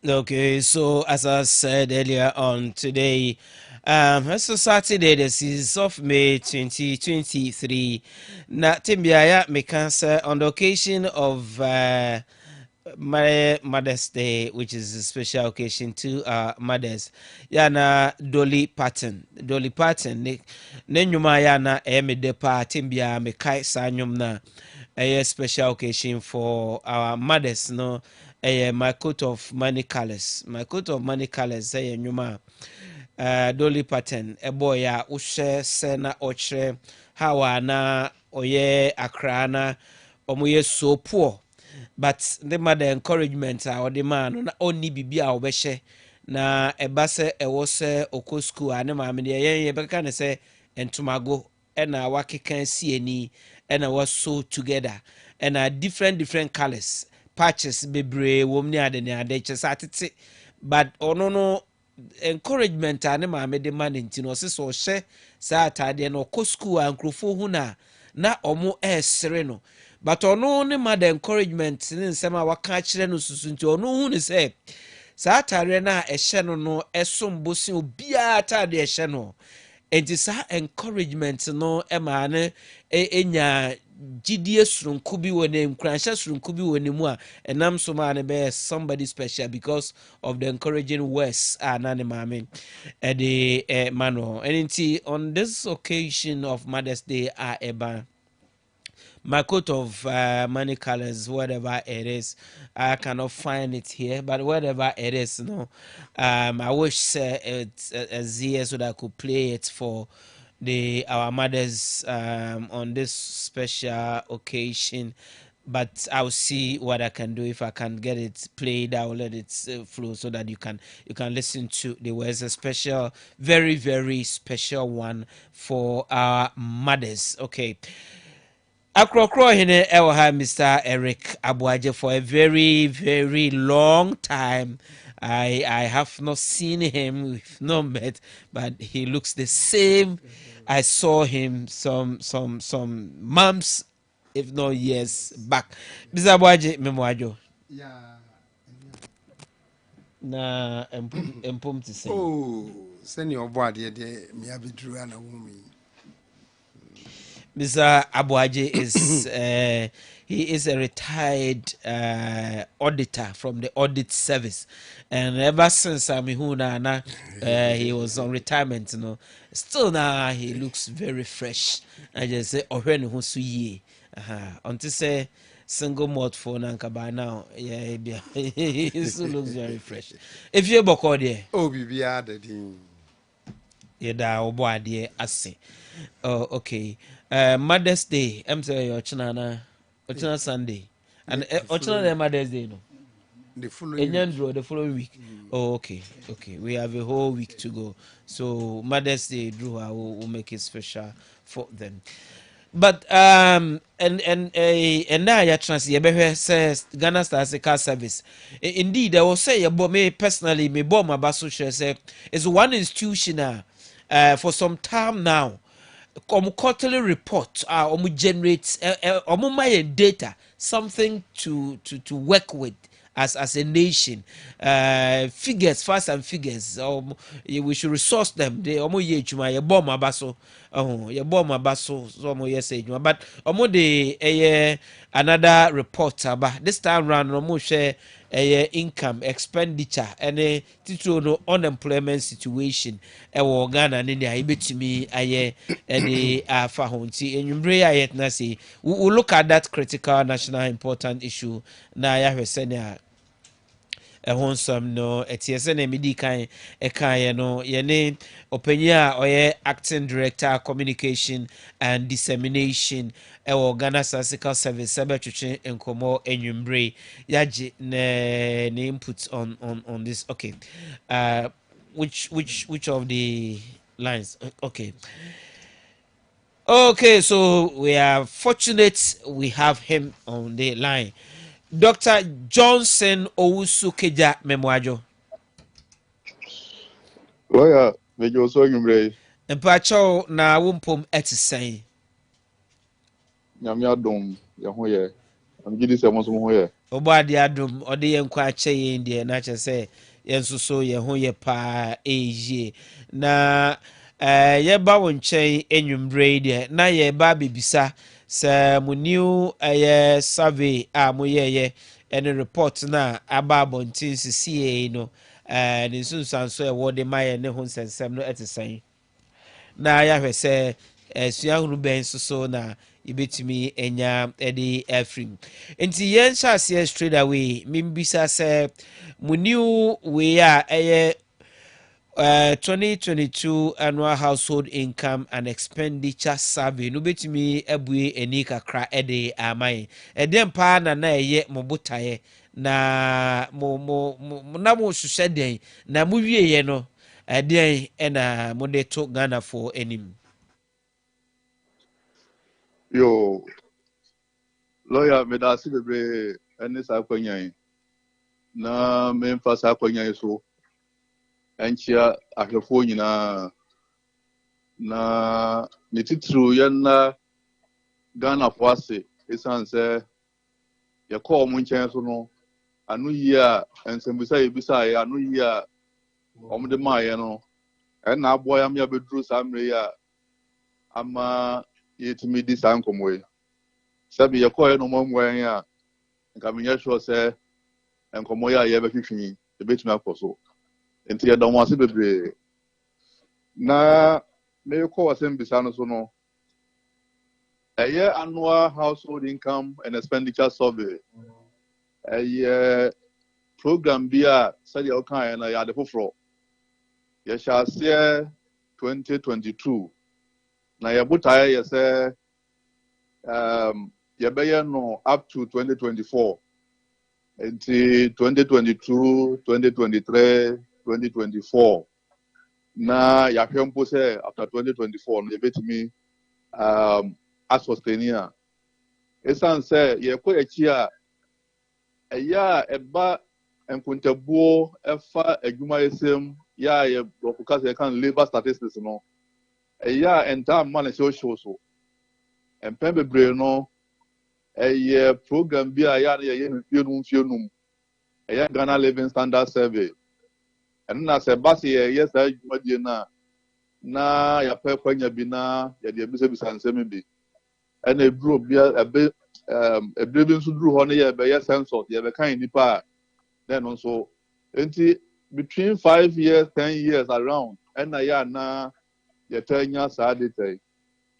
Okay, so as I said earlier on today, it's a Saturday, the 6th of May 2023. Na Timbiaya Mekansa on the occasion of my Mother's Day, which is a special occasion to mothers. Yana Dolly Parton. Dolly Parton, ne nyuma yana eme depa Timbia Mekai Sanyum na a special occasion for our mothers, no. My coat of many colors. My coat of many colors. Say nyuma. Dolly Parton. A boy ya ushe sena ochre hawa na oye akrana omoye so poor. But the mother encouragement or the man na oni bibi a obehye na eba se ewo se oko school ane ma me ye beka ne se entumago na wakeka sieni na was so together and different colors patches bebre wom ni ade chesa atete but ono no encouragement ane ma me de man ntino se so hye sa atade na oko school ankrofo hu na omo esere no but ono ne ma the encouragement ne nsema waka kire no susu nti ono hu ne se sa atare na ehye no no esom bosi obia atade ehye no enti sa encouragement no ema ne enya gidie surunku bi woni nkransha surunku bi woni mu a enam so ma ne be somebody special because of the encouraging words na ne mame the mano enti on this occasion of Mother's Day eba my coat of many colors, whatever it is, I cannot find it here, but whatever it is, no, I wish it's easier so that I could play it for our mothers on this special occasion. But I'll see what I can do if I can get it played. I'll let it flow so that you can listen to the words. A special, very special one for our mothers. Okay. Akrokro hine ewa ha Mr. Eric Abuaje for a very long time. I have not seen him, we've not met, but he looks the same. I saw him some months, if not years back. Mr. Abuaje Memoajo. Yeah. Na empum to say. Oh, send your body me have drew an woman. Mr. Abuaje is he is a retired auditor from the audit service, and ever since he was on retirement, still now he looks very fresh. I just say Ohene Gyan. Until say single malt for nanka by now, yeah, he still looks very fresh. If you're boko there, Oh, be added. da obo ade ase. Oh, okay. Mother's Day. I'm saying Ochina Sunday. And Ochina Mother's Day, no. The following week. The following week. Oh, okay. Okay. We have a whole week to go. So Mother's Day, Drew, I will make it special for them. But and now you trans says Ghana Stars car service. Indeed, I will say about me personally, me bomb my basso say is one institution for some time now. Quarterly report generate my data, something to work with as a nation. Figures, facts and figures, we should resource them. They ye chuma ye bomb abaso ye bomb abaso so ye say but de another report about this time round share income expenditure and titro no unemployment situation ewo Ghana ne dia ibetumi aye any afa ho nti enwumbre ayet na say we look at that critical national important issue na ya hwese ne ɛho nsɛm no ɛteɛ sɛ na medi kan ɛkaeɛ no yɛne ɔpanyin a ɔyɛ acting director communication and dissemination ɛwɔ Ghana Statistical Service sɛbɛtwetwe nkɔmmɔ anwummere yɛagye ne input on this. Okay, which of the lines? Okay, so we are fortunate we have him on the line. Dr. Johnson Owusu-Keja Memwajo. Lawyer, make your song in Mpacho na wumpom etisen. Nyamia dom, Yahoye. I'm gidi se mo so mo ye. Obadi adum ode yen kwa ache yen de na che se yen soso ye ho ye pa eje na ye ba won chen enwumbre de na ye ba bebisa se mu new survey a mo ye any report na aba abontin sisi no ne sunsan so e wode maye ne ho nsensem no etesen na yahwɛ sɛ suahunu bɛn nso so na yɛbɛtumi anya de afiri mu nti yɛnhyɛ aseɛ straight away membisa sɛ mu new wei a ɛyɛ 2022 annual household income and expenditure survey no bɛtumi abue ani kakra de ama yɛn ɛdɛn paa na ɛyɛ mo botaeɛ na na mo hyehyɛ dɛn na mo wieɛ no ɛdɛn ɛna mode to Ghanafoɔ anim. Yo, lawyer me da si bebre ene sa kwanya na me mfa sa kwanya so enchia ahwefo nyina na ne titru ye na Ghana fo ase esan se ye call mo nchen so no anu yi a ensembisa ye bisa ye anu yi a omde ma ye no na abo ya me abedru sa mre ya ama yetimi di sa nkomo yi sabi ye call ye no mo mwen ya nka me nye sure se nkomo ya ye be hwehwi e betumi akoso enti ye don wase bebre na me call wasem bisa no so no annual household income and expenditure survey program bi a said you can na ya de foforo ye shall say 2022 na ye botaye ye say ye be no up to 2024 until 2022 2023 2024 na ya hwempo say after 2024 no ye betimi asostenia esan say ye ko echi a eba enkuntabuo efa adwuma yesem ye broadcast ye kan labor statistics no enta man se o show so empen bebre no program bi a ya ye mfienum Ghana living standard survey and na se base ye sa adwuma die na ya pa kwanya bi na ya de bisa nsem bi ena eduro bi ebe ebre bi nso duru ho no ye be ye census ye be kan nipa then also enti between 5 years 10 years around ena ya na ye tanya sa data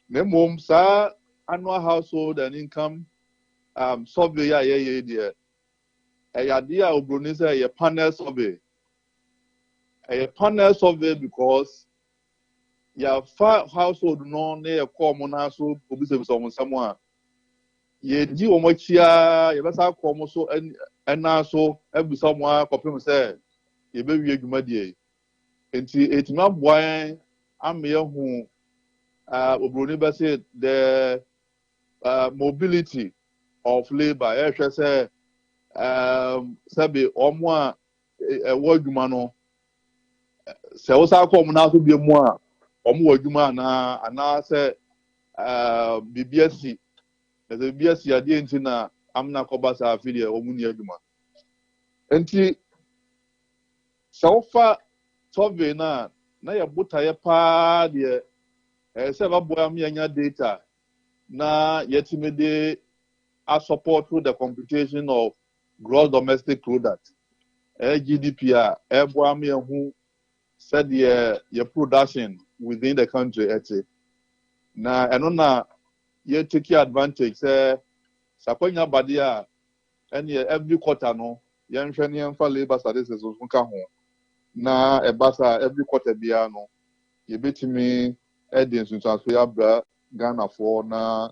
na mom sa annual household and income survey ya ye there ya dia obroni say ye panel survey because ya household no na ye call mo na so obi se so mo samo ye di o mo chia ye besa call mo so na so ebu so mo akopem say ye be wie adwuma die enti etima boan am ye hu obroni be say the mobility of labor ehwe say sabi omo a ewo adwuma no se wo sa ko mo na so bi mu a omo wo adwuma na say BBSC the BBSC ade enti na amna ko ba sa afide omo ni adwuma enti so survey na ye botaye pa de se ba boy am yanya data na yetimede a support through the computation of gross domestic product GDP a boy am hu said your production within the country na eno na ye take advantage say sakwanya bade a every quarter no ye nhwe ne mfa labor statistics so ka ho na ebasa every quarter bia no ye betimi edin sunsanso ya bra Ghana for na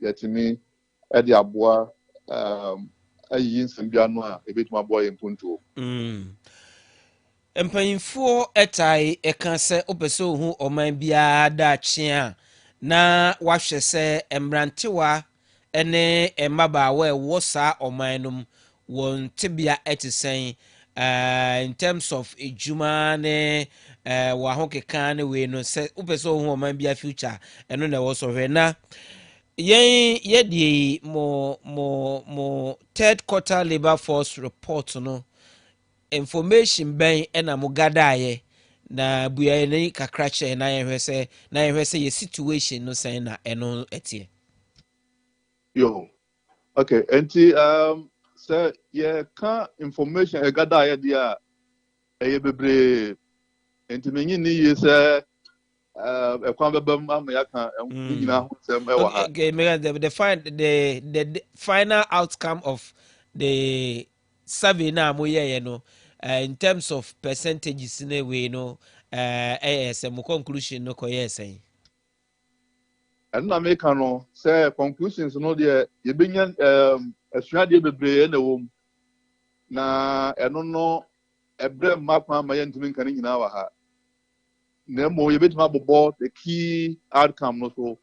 yetimi edi aboa ayi nsem bia no a ebetimi aboa ye mpunto mpanyinfoɔ ɛtae ɛka sɛ wopɛ sɛ ohu ɔman biara daakye a na wahwɛ sɛ mmerantewa ne mmabaawa a ɛwɔ saa ɔman no mu wɔn tebea ɛte sɛn in terms of edwuma ne wɔn ahokeka ne wei no sɛ wopɛ sɛ ohu ɔman biara future ɛno na ɛwɔ so hwɛ na yɛde mo third quarter labor force report no information bɛn ɛna mo gadaeɛ na buaeɛ no kakra kyerɛ na yɛhwɛ sɛ yɛ situation no sɛn na ɛno ɛteɛ. Yo, okay. Enti sɛ yɛka information ɛgadaeɛ deɛ a ɛyɛ bebree. Enti menyi ni yie sɛ ɛkwan bɛba mu ama yɛaka ne nyinaa ho nsɛm ɛwɔ ha. Okay, the final outcome of the survey na moyɛyɛ no in terms of percentages na wei no ɛyɛ sɛ mo conclusion no kɔyɛɛ sɛn. Ɛno na meka no sɛ conclusions no deɛ yɛbɛnya asuadeɛ bebree na ɛwɔ mu na ɛno no ɛbrɛ mma kwan ma yɛntumi nka ne nyinaa wɔ ha. Na mmom yɛbɛtumi abobɔ the key outcome no so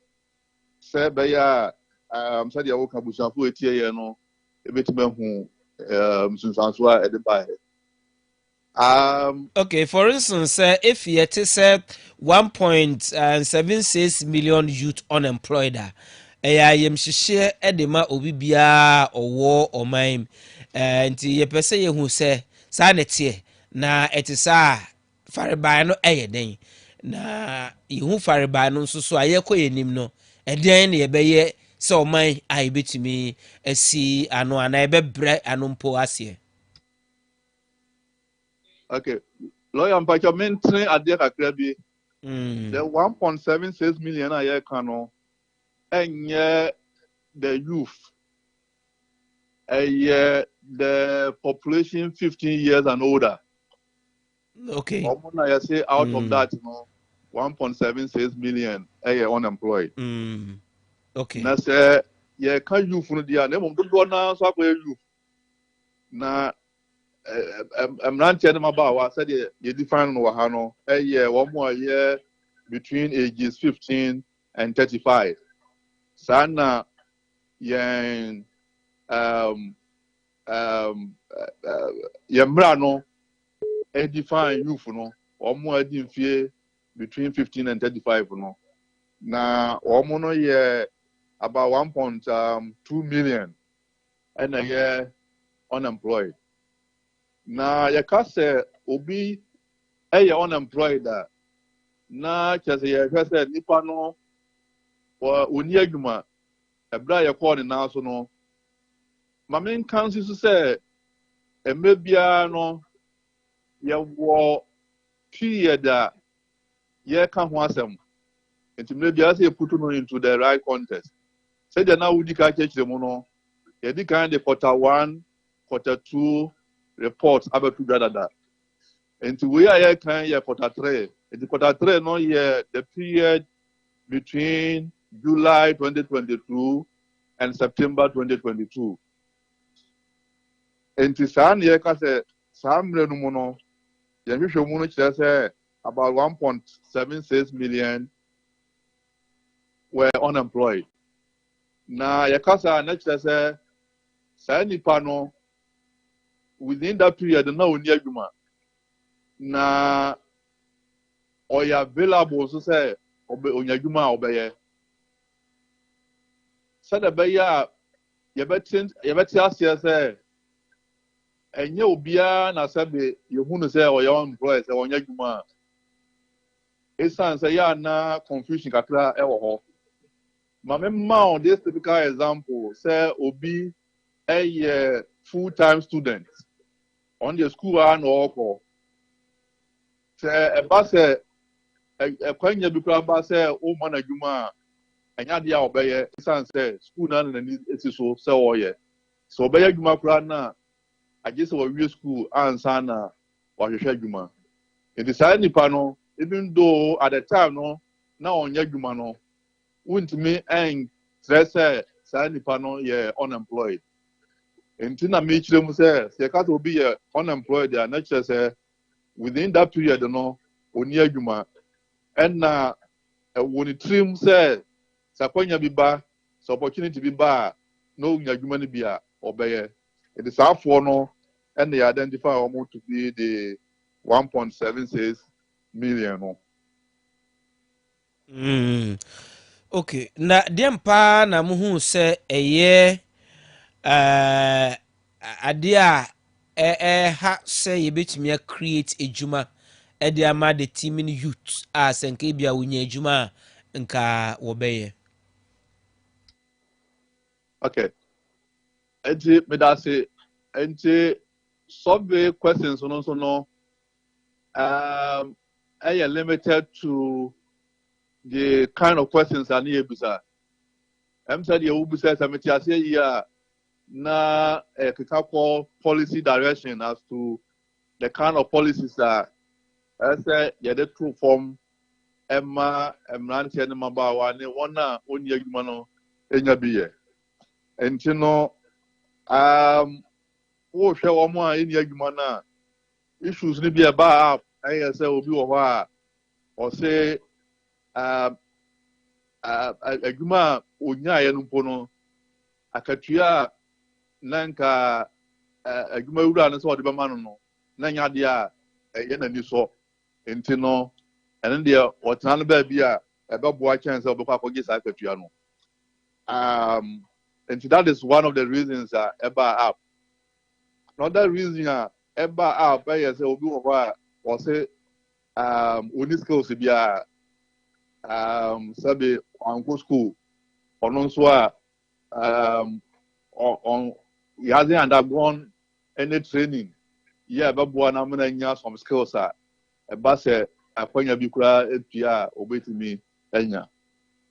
sɛ ɛbɛyɛ a sɛdeɛ woka abusuafo etie yɛ no yɛbɛtumi ahu nsunsuanso a ɛde baeɛ. Okay, for instance, if you say 1.76 million youth unemployed, ɛyɛ ayɛmhyehyɛ ɛde ma obi biara ɔwɔ ɔman nti yɛpɛ sɛ yɛhu sɛ saa ne teɛ na ɛte saa farebae no ɛyɛ den na yɛhu farebae no nso so a yɛkɔ yɛnim no ɛdɛn na yɛbɛyɛ sɛ ɔman a yɛbɛtumi asi ano anaa yɛbɛbrɛ ano mpo aseɛ. Okay, lawyer mpacha mentene adeɛ kakra bi. The 1.76 million a yɛka no ɛnyɛ the youth ɛyɛ the population 15 years and older. Okay. Ɔmo na yɛsɛ out of that no 1.76 million ɛyɛ unemployed. Okay. Na sɛ yɛka youth no deɛ na mmom dodoɔ naa nso akɔyɛ youth na mmeranteɛ no mabaawa sɛdeɛ yɛdefine no wɔ ha no ɛyɛ wɔn a ɛyɛ between ages 15 and 35. Saa na yɛn mmara no define youth no wɔn a ɛdi mfie between 15 and 35 no na wɔn no yɛ about 1.2 million ɛna ɛyɛ unemployed. Na yɛka sɛ obi ɛyɛ unemployed a na kyerɛ sɛ yɛhwɛ sɛ nipa no ɔni adwuma ɛberɛ a yɛkɔɔ ne nan so no ma menka nso so sɛ mmerɛ biara no yɛwɔ period a yɛka ho asɛm nti mmerɛ biara sɛ yɛputu no into the right context sɛdeɛ na wodi ka kyerɛkyerɛ mu no yɛdi kan de quarter 1 quarter 2 report abɛto dwadada nti wei a yɛkan yɛ quarter 3 nti quarter 3 no yɛ the period between July 2022 and September 2022 nti saa na yɛka sɛ saa mmerɛ no mu no yɛhwehwɛ mu no kyerɛ sɛ about 1.76 million were unemployed na yɛka saa na kyerɛ sɛ saa nipa no within that period na oni adwuma na ɔyɛ available so sɛ onya adwuma a ɔbɛyɛ sɛdeɛ ɛbɛyɛ a yɛbɛte aseɛ sɛ ɛnyɛ obiara na sɛbe yɛhu no sɛ ɔyɛ unemployed sɛ ɔnyɛ adwuma a ɛsiane sɛ yɛ ana confusion kakra ɛwɔ hɔ ma memma on this typical example sɛ obi ɛyɛ full-time student on the school and ɔkɔ sɛ ɛba sɛ ɛkwanya bi koraa ba sɛ ɔma no adwuma a ɛnyɛ adeɛ a ɔbɛyɛ ɛsiane sɛ school no ana n'ani esi so sɛ ɔyɛ sɛ ɔbɛyɛ adwuma koraa no a agye sɛ wɔwie school ansa na wɔahwehwɛ adwuma nti saa nipa no even though at the time no na ɔnyɛ adwuma no wontumi ɛnkyerɛ sɛ saa nipa no yɛ unemployed nti na mekyerɛ mu sɛ yɛka sɛ obi yɛ unemployed a na kyerɛ sɛ within that period no ɔni adwuma ɛna ɛwɔ ne tirim sɛ sɛ akwanya bi ba sɛ opportunity bi ba a na ɔnya adwuma no bi a ɔbɛyɛ ɛde saafoɔ no ɛna yɛ identify wɔn to be the 1.76 million no. Okay, na deɛ mpa na muhu sɛ ɛyɛ adeɛ a ɛha sɛ yɛbɛtumi create adwuma ɛde ama the team no youth a sɛ nka bi a wonya adwuma a nka wɔbɛyɛ. Okay. Enti me da say enti survey questions no are limited to the kind of questions I need bisa. Said you will say something here na call policy direction as to the kind of policies that I say yeah the true form Emma Emranti and Mamba one only humano enya biye. And you know wo hwɛ wɔn a ɛni adwuma no a issues ni bi ɛba a ɛyɛ sɛ obi wɔ hɔ a ɔsɛ adwuma a onyaeɛ no mpo no akatua a na nka adwuma wura no sɛ ɔde bɛma no no na nya adeɛ a ɛyɛ n'ani sɔ nti no ɛno deɛ ɔtena no baabi a ɛbɛboa kyɛn sɛ ɔbɛkɔ akɔgye saa akatua no nti that is one of the reasons a ɛba up. Another reason eba out by say obi wo a wo say oni skills bia sabe anko school ono so a on he hasn't undergone any training yeah babo na me nya some skills a eba say akwanya bi kura etua obetimi enya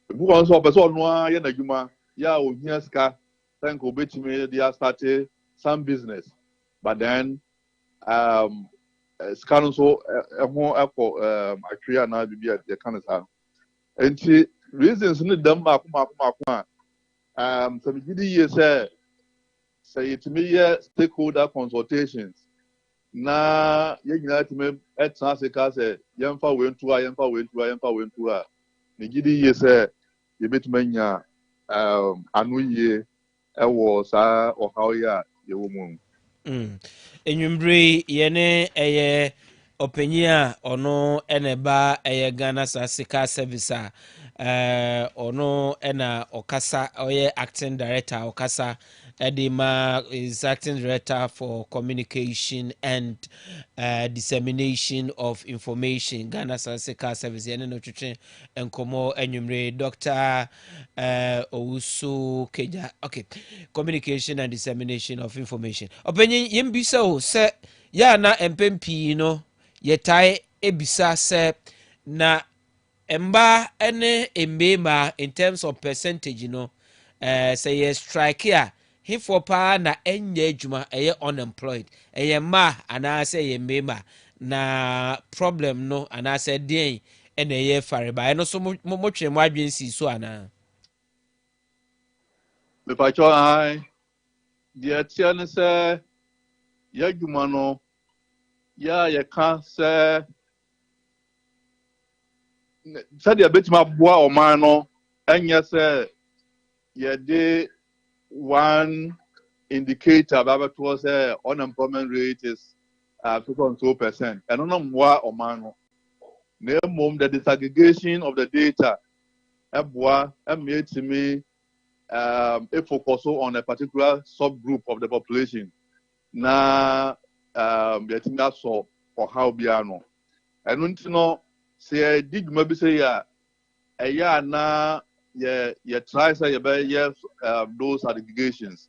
ebu kon so person ono a ye na dwuma ya ohia ska thank obetimi dia start some business. But then, scan so actually now be the kind of time. And the reasons need them so the years say to me stakeholder consultations. Na you know to me at Sanseka say yemfa went to the gidi years say you bet menya anu ye was or how ya you woman. Enwumbere yɛne ɛyɛ ɔpanyin a ɔno ɛna ɛba ɛyɛ Ghana Sika Service a ɔno ɛna ɔkasa ɔyɛ acting director ɔkasa ɛde ma is acting director for communication and dissemination of information Ghana Sika Service yɛne no twetwe nkɔmmɔ enwumbere Dr. Owusu Keja. Okay, communication and dissemination of information. Opinion yembisa o se ya na empempi no yetai ebisa se na emba ene embema in terms of percentage no say ye strike ya hifo pa na enye adwuma eye unemployed eye ma ana say ye embema na problem no ana say den ene ye fareba eno so mo twem adwen si so ana. Me pa cho ai the tiane say ya dwuma no ya ye ka say said ya betima boa o man no enye say ye dey one indicator about was unemployment rate is 2.2%. And no more or man no mom the disaggregation of the data made to me a focus on a particular subgroup of the population. Na getting that so for how biano. And when you know say dig maybe say ya na ye try say ye those aggregations.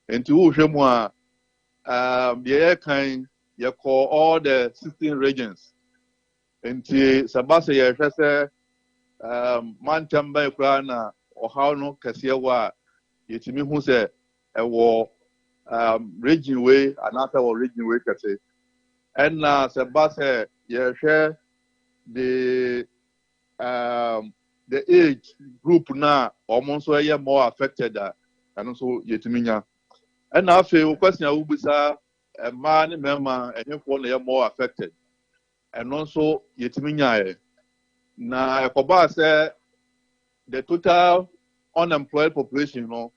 And to Shemwa the kind you call all the 16 regions. And to Sabasa ye say man tamba krana or how no Kasiawa yetimi who say a war region way another or region way kase. And Sabasa ye share the age group now almost a more affected and also yetiminya. And I feel question will be a man member and if one are more affected. And also yetiminya. Na Koba say the total unemployed population, you know,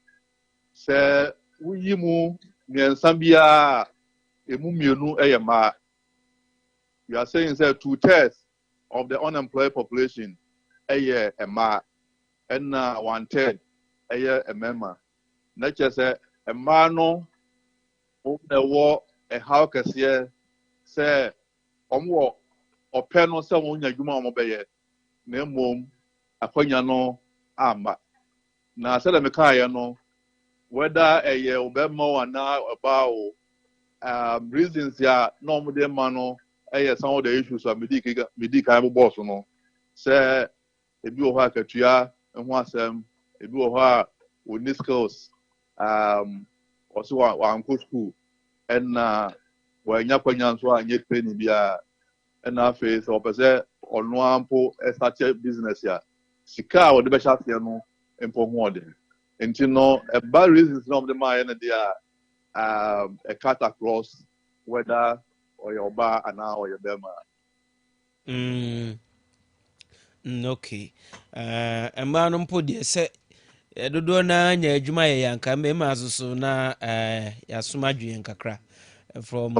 say we mu Sambia emu eyama. You are saying say 2/3 of the unemployed population eye ema. and 1/3 a member. Not just a man no the war a how can say or pen or someone ya juma mobile ne mom akonya no amba na se le meka no whether a ye obema na about reasons ya no mo de ma no some of the issues of medical boss no say ebi o ha katua ho asem ebi o ha oni skills also wa school and wa nya kwanya so anye training bia na face o pese onu ampo start business ya sika o de be sha no empo ho de enti no a bad reasons no the man na dia a cut across whether or your bar and now or your bema. Okay. Mmaa no mpo deɛ sɛ dodoɔ naa nya adwuma yɛ yanka mmarima so na yɛasom adwene kakra from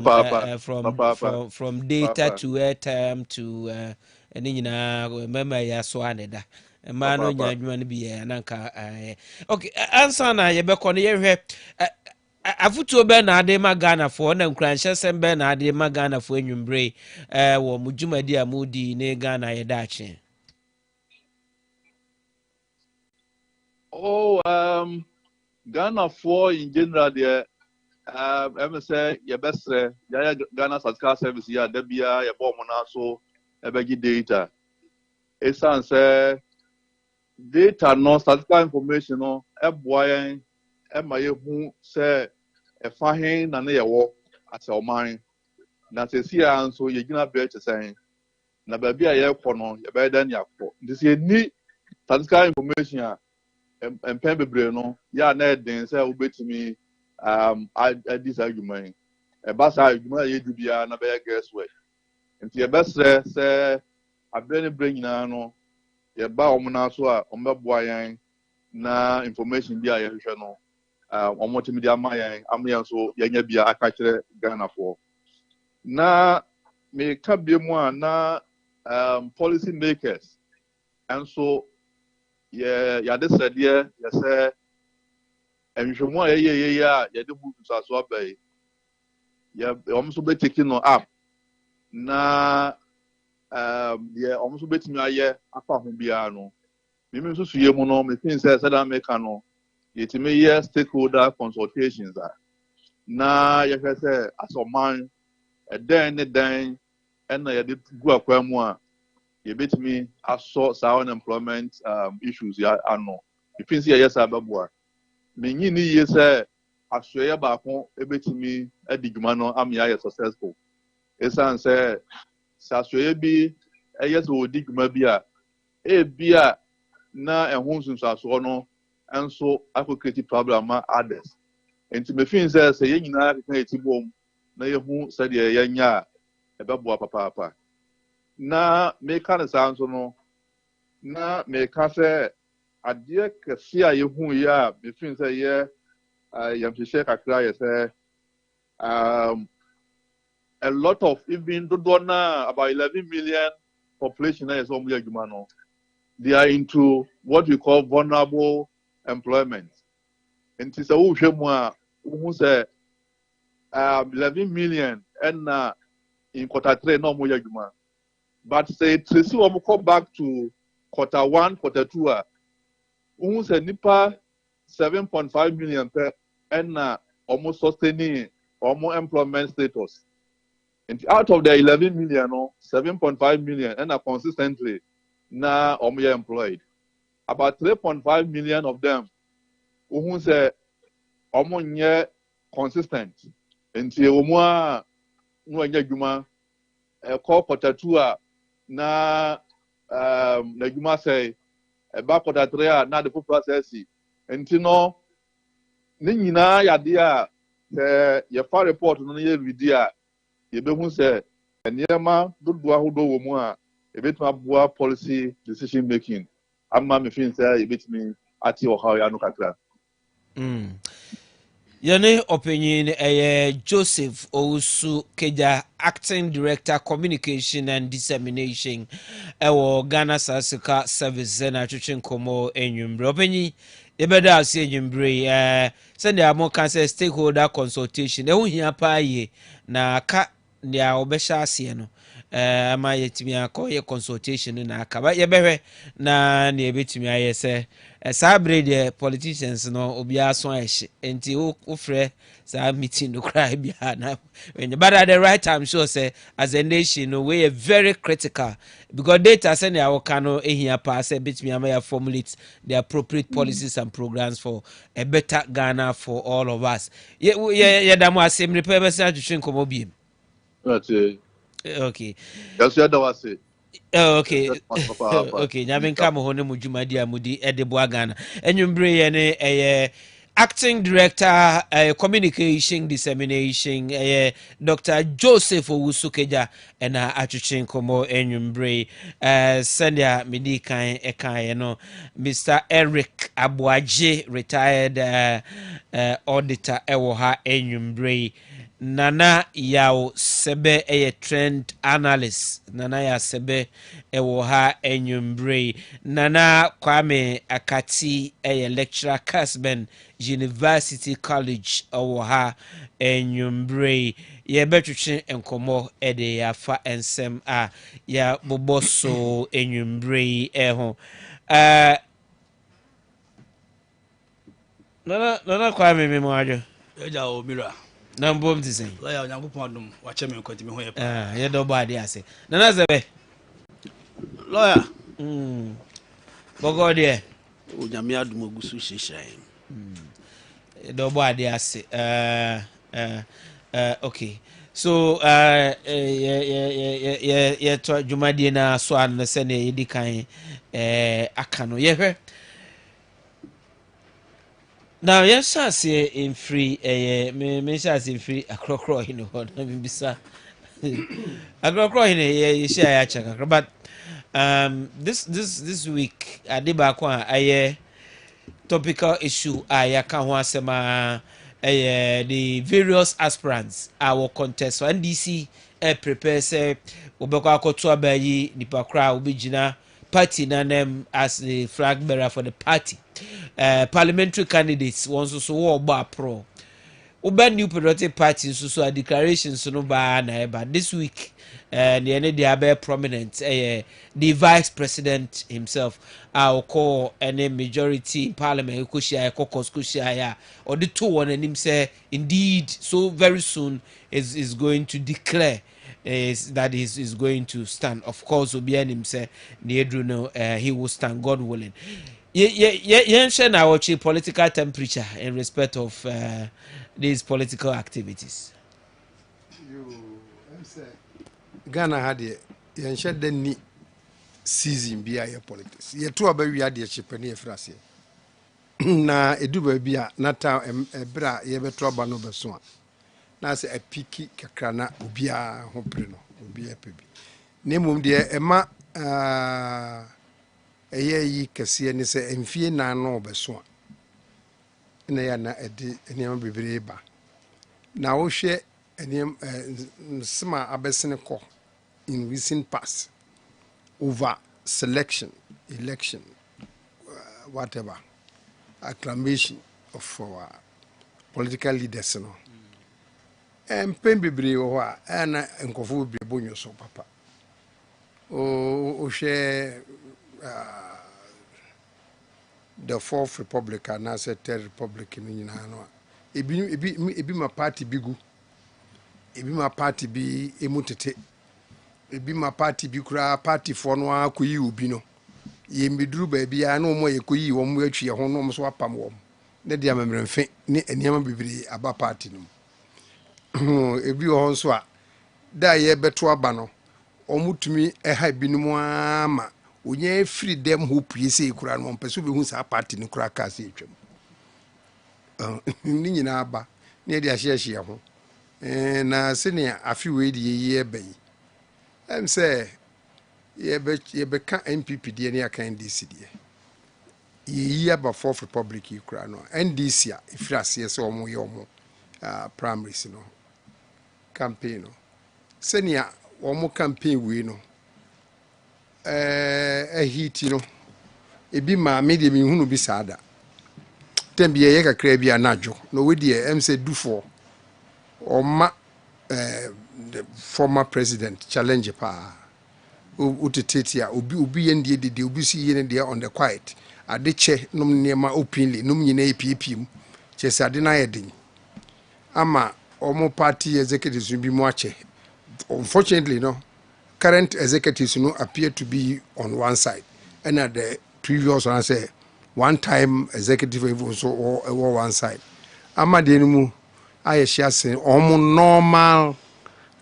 data to airtime to ɛne nyinaa mmarima yɛ aso aneda mmaa no nya adwuma no bi yɛ nanka okay ansa na yɛbɛkɔ no yɛhwɛ afotuo bɛɛ na ade ma Ghanafoɔ na nkuranhyɛsɛm bɛɛ na ade ma Ghanafoɔ anwummere wɔ mo dwumadi a modi ne Ghana yɛda akye. Ghana for in general there I'm say your best Ghana Satellite Service ya debia ya bomb na so ebegi data esan say data no statistical information no eboyen ema ye hu say e fa hen na ye wo ase oman na se sia anso ye gina be che sen na ba bia ye kɔ no ye be dan yakɔ this ye ni statistical information a pen bebre no ya na den say obetimi this argument e ba sa argument ye du bia na be guess work nti ye be say abere bring nyina no ye ba omna so a ombeboa yan na information bia ye hwehwɛ no omotimi dia ma yan amya so ye nya bia aka kire Ghana for na me ka bia mu a na policy makers and so ya de said ye say enhwemu a ye ya de bu so so abai ya omso be taking no up na ye omso betimi aye afa ho bia no mimi so suye mu no me think say that make no yetimi ye stakeholder consultations na ye say asoman den ne dan na ye de gu akwa mu a ye betimi aso sa unemployment issues ya ano me think say yes ababua me nyi ni ye say asoye ba ko ebetimi adiguma no am ya successful esan say sasoye bi yes odiguma bi a bia na ehun sunsaso no enso akoketi problem ma others enti me fin say ye nyina ka etibom na ye hu say de ye nya ebeboa papa na me ka ne sanso no na me ka say ade kese a ye hu ya me fin say ye yam hye kakra ye say a lot of even dodona about 11 million population na so mu adwuma no they are into what we call vulnerable employment. And it's a who say 11 million and in quarter 3 no more yaguma. But say Tracy will come back to quarter 1, quarter 2 who say nipa 7.5 million per and almost sustaining almost employment status. And out of the 11 million, 7.5 million and consistently now employed. About 3.5 million of them who say consistent. Until no juma a call quarter 2 na juma say about quarter 3 na the process. Until no nina ya dia your far report no ye video ye be hu say enema dodo ahodo wo mu a ebetuma boa policy decision making amma me fin say ebetumi ati o ha ya no kakra Yene opinion Joseph Owusu Keja, Acting Director Communication and Dissemination Ghana Sasika Service na Chuchin Komo Enyumbre opinion yebeda ase enyumbre send the more cancer stakeholder consultation e ho hia pa ye na ka ndia obesha ase no ama yetimi akọ consultation na aka ba yebehwe na na ebetimi aye se sabre de politicians no obi aso ehye enti wo frɛ sa meeting no cry bia na but at the right time sure say as a nation no we are very critical because data send our cano ehia pa say betimi ama ya formulate the appropriate policies and programs for a better Ghana for all of us ye da mo asem repair be say atwetwe nkomo biem That's it. okay Yes, that was it. Okay, okay. Nyamenka mo hono mu dwumadi amudi edebo Ghana. Enwumbre ye ne acting director communication dissemination Dr. Joseph Owusukeja na atwetwe komo enwumbre send medi kan ekan no Mr. Eric Abuaje retired auditor ewo ha enwumbre Nana Yao Sebe trend analyst Nana ya Sebe ewo ha enyumbre Nana Kwame Akati lecturer Kessben University College ewo ha enyumbre ye betwetwe enkomo ede ya fa ensem a ya boboso enyumbre eho Nana Kwame me mo ajo Eja o mira. na mbom ti sen Lawyer Onyankopon dum wache me nkwati me ho ye pa. ye do ba de ase Nana Sebe Lawyer Bogo de Onyame adum ogusu hyehyran. double idea say okay so to jumadi na so an se na yedi kan aka no ye hwe now yes say in free me say in free akrokro you know na bibisa akrokro ye share ya check but this week adiba kwa aye topical issue yaka ho asema the various aspirants our contest so NDC prepare say obekwa akoto abayi nipa kra obegina party nanem as the flag bearer for the party parliamentary candidates wonso so wo ogba pro Uber New Patriotic Party so a declaration so no ba na eba this week the any they are prominent the vice president himself I'll call any majority in parliament kushia kokos kushia or the two one and him say indeed so very soon is going to declare that is going to stand. Of course obi him say no he will stand God willing. Share our political temperature in respect of these political activities. Ghana had yen shed the ni season be a politics. Ye two about we had the chipany frase. Na edu baby a nata ebra ye beto ba no beso a. Na se epiki kakra na obi a ho pre no obi a pebi. Nemum de ema eye yi kese ne se emfie na no beso a. Na ya na edi enema bebre ba. Na wo hwe enem sima abesene ko in recent past over selection, election, whatever, acclamation of our political leaders. No? And pen bebre or and uncofu be bonyo so papa. Oh, share the Fourth Republic and I said Third Republic in Uniano. It be my party bigu. It be my party be emutete. Ebi ma party bi kura party for no akoyi obi no ye meduru ba bia na omo ye koyi wo mo atwi ho no mo so apam wo ne dia memremfe ne eniama bibiri aba party no ebi ho nso a da ye beto aba no omutumi eha binumu ama onye free dem hope ye se kura no mpese be hu sa party ne kura ka se etwam ni nyina aba ne dia hye ho na se ne afi we die ye bayi say ye be ka MPP die ne aka NDC die ye ba fourth republic yi kura no NDC a ifiri ase se omo ye omo primaries no campaign no senia omo campaign we no hit no ebi ma me de mi hunu bi saada tembi ye kakra bi anajo no we de em se dufo oma the former president challenge pa utete a obi ye ndie de obi si ye ne on the quiet ade che nom niema openly nom nyina epipim che se ade na yedin ama omo party executives bi mo ache unfortunately no current executives no appear to be on one side and at the previous one say one time executive also or one side ama de mu aye shia sen omo normal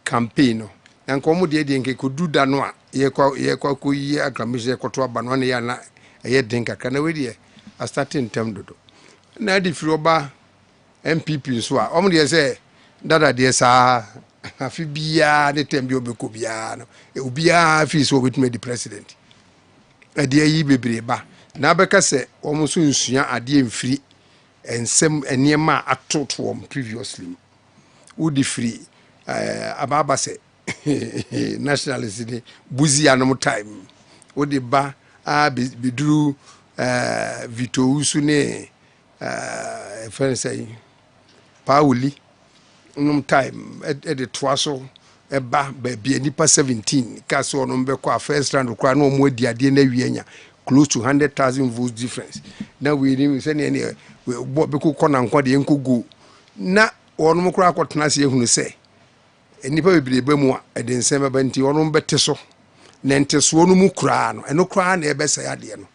campaign no nko omo de nke kodu da no a ye kwa ko yi acclamation ko aba no na ya na ye den kakra na we de a starting term dodo na di firi oba MPP so a omo de say dada de sa afi bia de tembi obeko bia no obia afi so obetumi di president ade yi bebre ba na beka se omo so nsua ade mfiri ensem eniema atoto previously udi free ababa se nationalist ni buzi anom time odi ba a biduru Vito Usu ne friend say Pauli num time at the twaso eba be nipa 17 kaso no mbekwa first round kwa no mo di ade na wienya close to 100,000 votes difference na we ni say ne we beko kona nkwa de enkogo na ono mo kura akotena se ehunu se nipa bebrebe mu a ede nsem ba nti ono mbete so na nteso no mu kura no eno kura na ebesa ya de no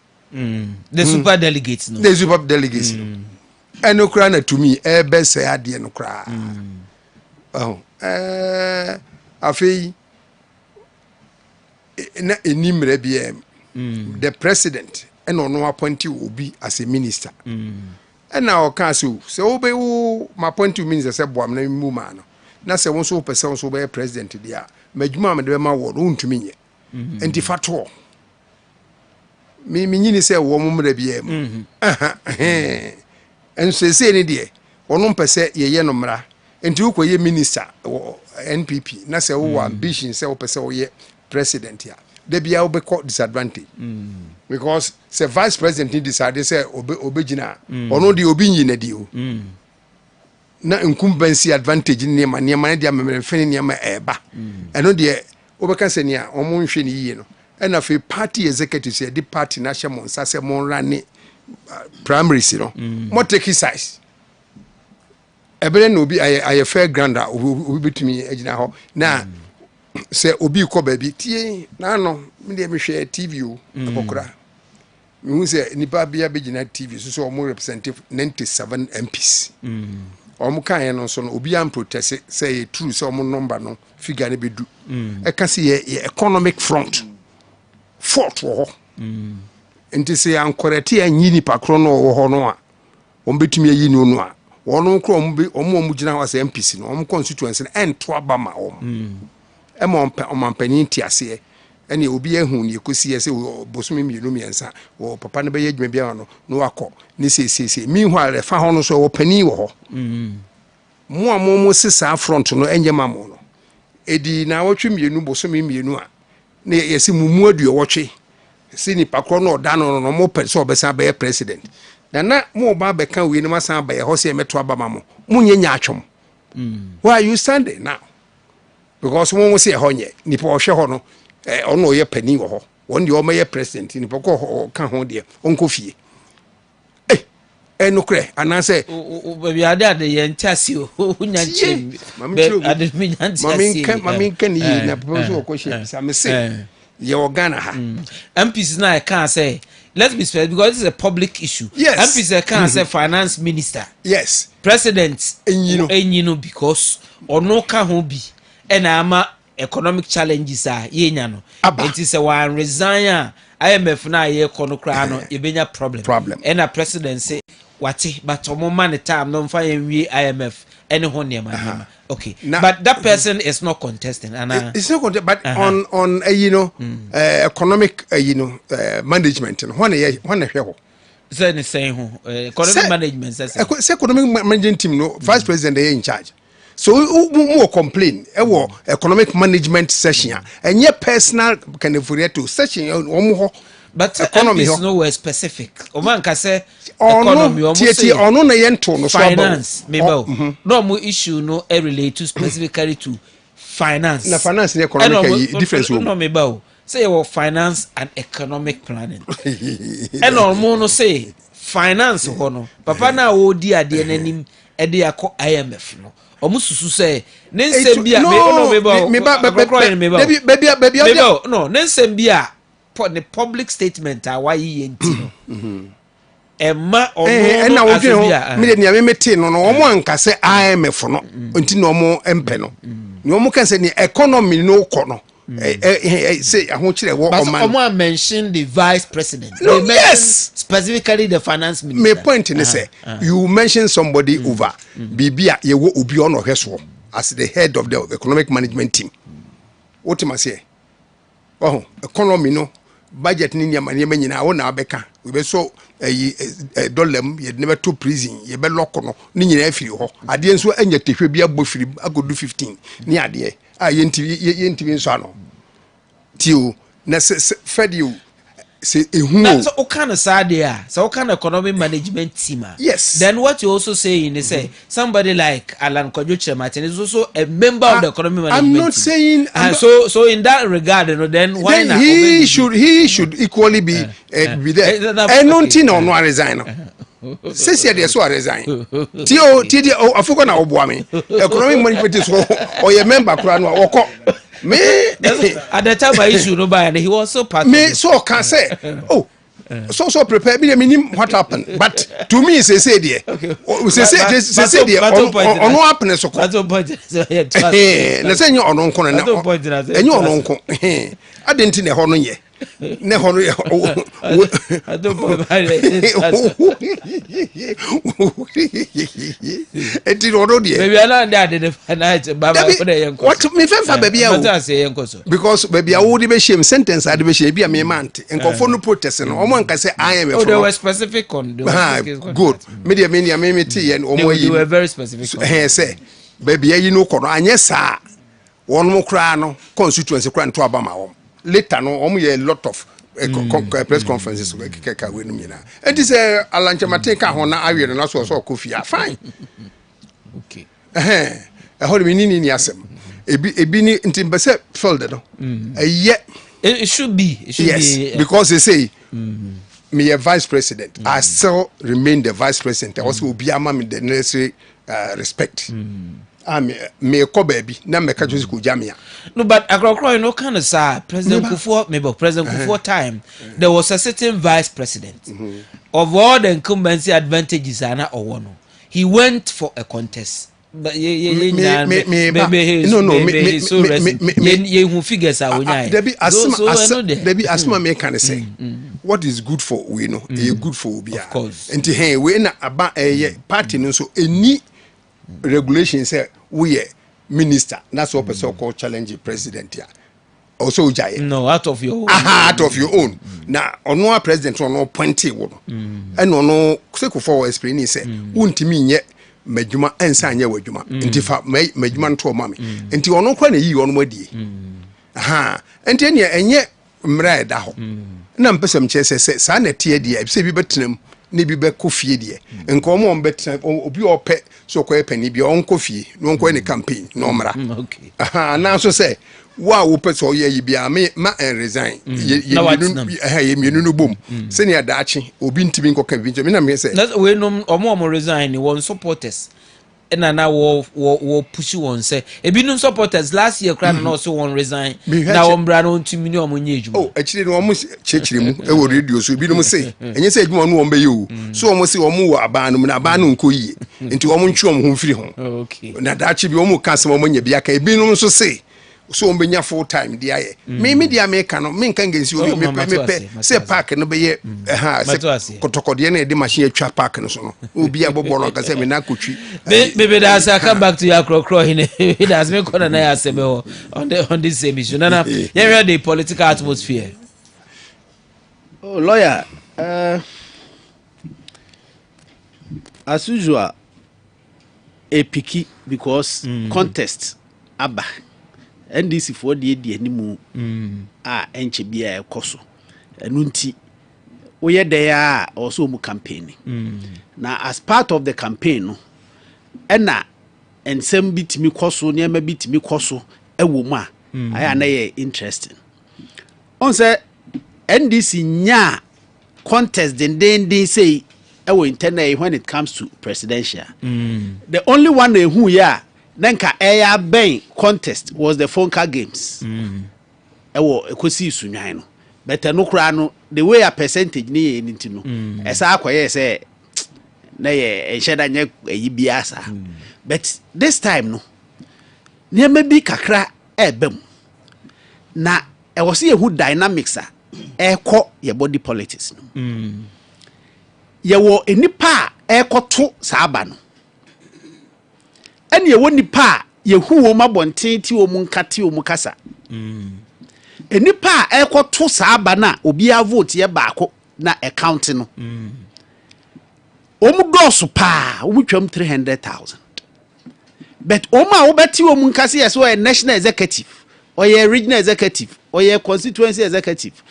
the super delegates no the super delegates no eno kura na tumi ebesa ya de no kura afei na enimre bia the president eno no appoint obi as a minister and now council so obe wo ma appoint minister say boam na mu ma no na se won so person so be president dia madwuma me de ma wo untumi nye enti fato mi nyini se wo mo mra bia mu enso se ni de wono pese ye no mra enti ukoye minister NPP na se wo ambition se wo pese wo ye president ya de bia wo be disadvantage because se vice president decide say obegina ono de obi nyina di o na incumbency advantage ni ma na dia memere fene ni ma eba eno de obeka se ni a omo nhwe ni yiye no na fe party executive say the party na hye mon sase mon rane primaries no mo take size ebere na obi aye fair grander obi betumi agina ho na se obi ko ba bi tie na no me de me hwe TV o akokora me hu se nipa bia begina TV so omo representative 97 MPs omo kan no so no obi am protest say true say omo number no figure ne bedu e ka se ye economic front fort wo ho enti se ankorete anyi nipa kro no wo ho no a omo betumi ayi no no a wono kro omo gina ho say MPs no omo constituency ento aba ma omo omampani tiase ene obi ehun ne ekosi ese bosumi mienu miensa wo papa ne be yedwuma bia no wakọ ne sesese mi hu are fa ho no so wo pani wo ho mo amomo sisa front no enye mamo no edi na wotwe mienu bosumi mienu a ne yesi mumu aduo wotwe sini pakro no da no mo pese obesa be president na mo ba be kan we ni masan ba ye ho se meto aba mamo munyenya atwom why you standing now because mo say honye nipa o hwe ho no ono ye pani wo ho won de o ma ye president nipa ko ka ho de onko fie enukre anase baby ade ye ntase o nyanche ade mi nyanche mami kan yi na proposal ko she sa me say ye Ghana ha MPs na can say let's be specific because this is a public issue. Yes. MPs can say finance minister. Yes. President enyino because ono ka ho bi and ama economic challenges are yenya no it is a one resign IMF na ye kono kra no e benya problem and a president say wati but omo man time no mfa yen IMF any ho nema okay but that person is not contesting and it's not contesting but on economic management when hwe ho say the same economic management say economic management team no vice president dey in charge. So who complain economic management session and your personal kind of to session but economy is nowhere specific. Oman ka say economy no finance maybe no more issue no relate to specifically to finance. Na finance and economic difference no maybe say finance and economic planning. And no say finance no papa na wo di ade nanim e de akọ IMF no. Omususu say nensem bia no nensem bia the public statement why yenti no emma na wo dwen me de mete no omo anka say IMF no nti no omo empe no ni omo kan say ni economy no ko no say ahon kire wo omo mention the vice president. No, yes, specifically the finance minister. My point is say you mention somebody over bibia ye wo obi ono hweso as the head of the economic management team. What am I say? Oh, economy no budget ni nyama nyina wo na abeka we be so dollar ye never to prison ye be lock no ni nyina afiri ho ade nso anya tehwe bia bofiri agodu 15 ni ade a yenti nso ano tio na fed you say so what kind of sad there so what kind of economic management team. Yes, then what you also saying is say somebody like Alan Kojo Martin is also a member of the economic management I'm not team. saying so in that regard then why not he should equally be there and nothing no resign. Say there so resign tio afuko na oboa me economic management so or your member kura no woko me at the time I issue no buy and he was so part me so can say so prepare me mean what happened but to me say there say there ono happen so that's one point na say nyo ono nko na enyo ono nko adenti na ho no ye ne ho no I don't point eti rodo die baby ana dey finance baba for the yanko what me fa baby a what say yanko so because baby a wo dey be shame sentence ade be shame bia me mant enkofo no protest no omo nka say IMF oh they were specific on good media me tea and omo yi they were very specific say baby yi no kono anye sa won mo kra no constituency kra nto abama wo later no omo ye a lot of press conferences keka we no mina and this alanche matin ka ho na awie no so kofi fine okay hold me ni asem ebi ni ntimbese filled no it should be yes because they say me a vice president I still remain the vice president I also obi ama me the necessary respect me ko baby na me ka josi ko jamia no but akrokro no kind of sir president Kufuor time there was a certain vice president of all the incumbency advantages ana owo no he went for a contest but you figures are debi asma me can say what is good for we know good for obi of course and we na aba party no so any regulation say we minister that's what person call challenge president here also jai no out of your own na ono president ono pointy wo no ono say ko for explain say untimi nye madwuma ensa nye wadwuma nti fa madwuma nto ma me nti ono kwa na yi ono madie nti enye mra da ho na mpesem che se sa na tie die se bi betenam ne bi be kofie die nko mo betenam obi ope so ko epani bi on kofie no nko ne campaign no mra okay na so say wa wo peso ye bia me ma resign ye mienu no bom se ne adaachi obi ntimi nko ka bi me na me say that we no omo resign won supporters na wo push won say ebinum supporters last year crowd no so won resign na won bra no ntimi ni omo nye ejuma actually no omo chechire mu e wo radio so ebinum say enye say ejuma no won be yo so omo say omo wo aban no na aban no nko yie nti omo ntwe omo ho mfiri ho okay na daachi bi omo ka sem omo nya bi aka ebinum so say so on benya full time dia ye me dia me ka no me nkan gensi obi me say park no be ye say kotokode na de machine atwa park no so no obi abobo no ka say me na kotwi baby that's I come back to your crocro hine it has me corner na ya sebe on this same issue na yeah the political atmosphere oh lawyer as usual a picky because contest aba NDC for the animu enche bia ekoso enu nti we there also mu campaign na as part of the campaign no ena ensem bitimi koso niam bitimi koso ewo mu a aya na ye interesting on say NDC nya contest den say ewo internal when it comes to presidential the only one who ya nanka air ben contest was the Fonka games ewo ekosi sunwan no but no kra no the way a percentage ni nti no esa akoye say na ye enhyeda nye biasa but this time no niam bi kakra ebem na ewo se who dynamics a eko ye body politics no ye wo enipa ekoto saaba no ene ye wo nipa ye hu wo mabonten ti wo mu nkate wo mu kasa enipa ekoto saaba na obi a vote ye baako na account no omu dosu pa omu twam 300,000 but oma wo beti wo mu nkase ye so national executive or ye regional executive or ye constituency executive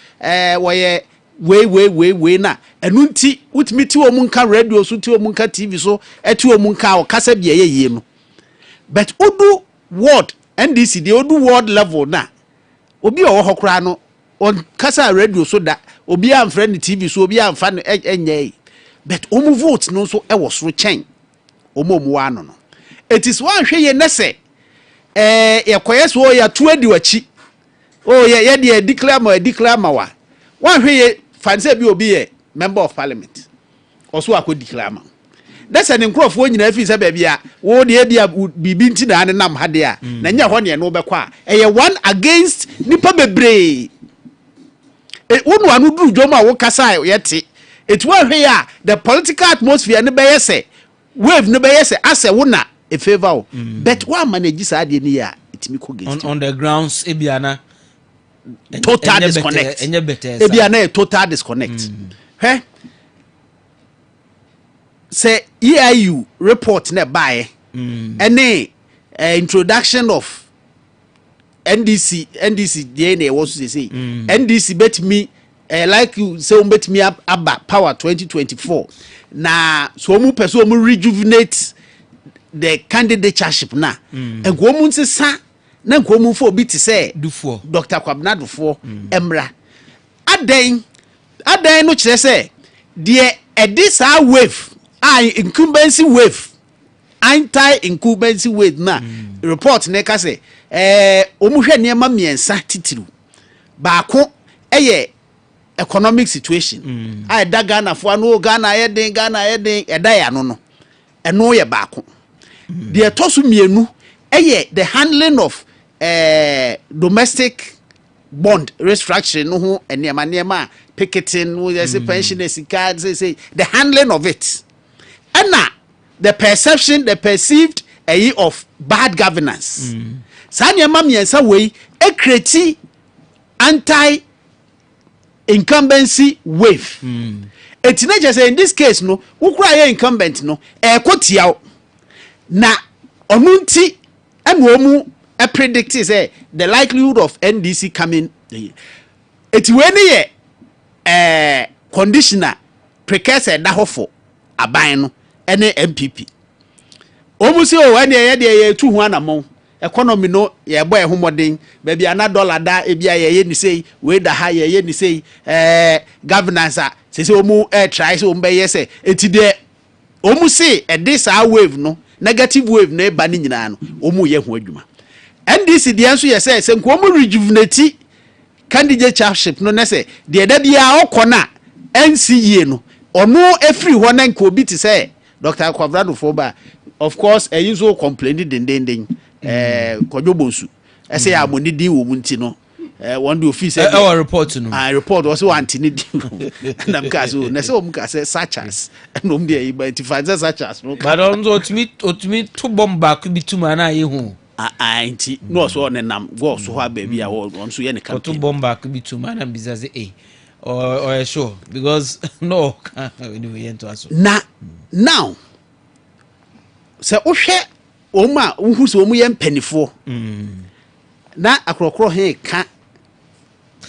we na enunti utimi wo mu nka radio so ti wo mu nka TV so eti wo mu nka o kasa bia ye no but odu ward NDC de odu ward level na obi o ho kra no on kasa radio so da obi am friend TV so obi am fa no enye but omu vote no so e wo so chen omu wa no it is one hwe ye nese ye koyeso ya tuadi wachi oh ye de declare ma wa one hwe ye fanse bi obi ye member of parliament oso akodi ma that's an nkrofo nyina fi se ba bia wo de bia bibi nti na ne nam hade a na nya ho ne no bekọ a eye one against nipa bebre wonu anu duru dwom a wo kasa yete it one hwe ya the political atmosphere ne be yese wave ne be yese ase wo na a favor but one manage sade ni ya itimi ko against on the grounds ebiana total disconnect ebiana total disconnect say EIU report na buy any introduction of NDC DNA was to say NDC bet me like you say bet me about power 2024 na so mu person mu rejuvenate the candidatureship na enko mu nsesa na enko mu fo bi ti say Dufo Dr. Kwabena Dufo emra aden no kire say the this wave incumbency wave anti-incumbency wave na report na ka say omuhwe niema miensa titiru baako economic situation da Ghana fo no Ghana yeden eda ya no eno ye baako the tosu mienu the handling of domestic bond restructuring no ho niema picketing no say pensioners card say the handling of it and the perceived of bad governance sa niema miensa wey create anti incumbency wave it's not just in this case no ukura ye incumbent no kotiaw na onunti enu predict say the likelihood of NDC coming it when ye conditioner precursor da hofo aban no ene MPP omu se o ene ye de tu hu anamon economy no ye boy homodin baby ana dollar da ebia ye ni sei we da ha ye ni sei governance se omu try se omu be ye se eti de omu se this wave no negative wave no eba ni nyina no omu ye ho adwuma NDC de anso ye se nko omu rejuvenate candidatureship no na se de da bia okona NCA no ono efri ho na nko obi ti se Dr. Kwabena Dufo ba of course so complaining den kodwobonsu ese ya amoni din wo munti no one the office our report no report was one tin din na mkaso na se omka se such as no mde identify such as no but on otumi to bomba ku bituma na ye hu nti no so ne nam go so ha ba bia on so ye ne kan to bomba ku bituma na bizaze or sure because no anyway into us now se wohwe oma wohu se omu ye mpanifo na akrokro he ka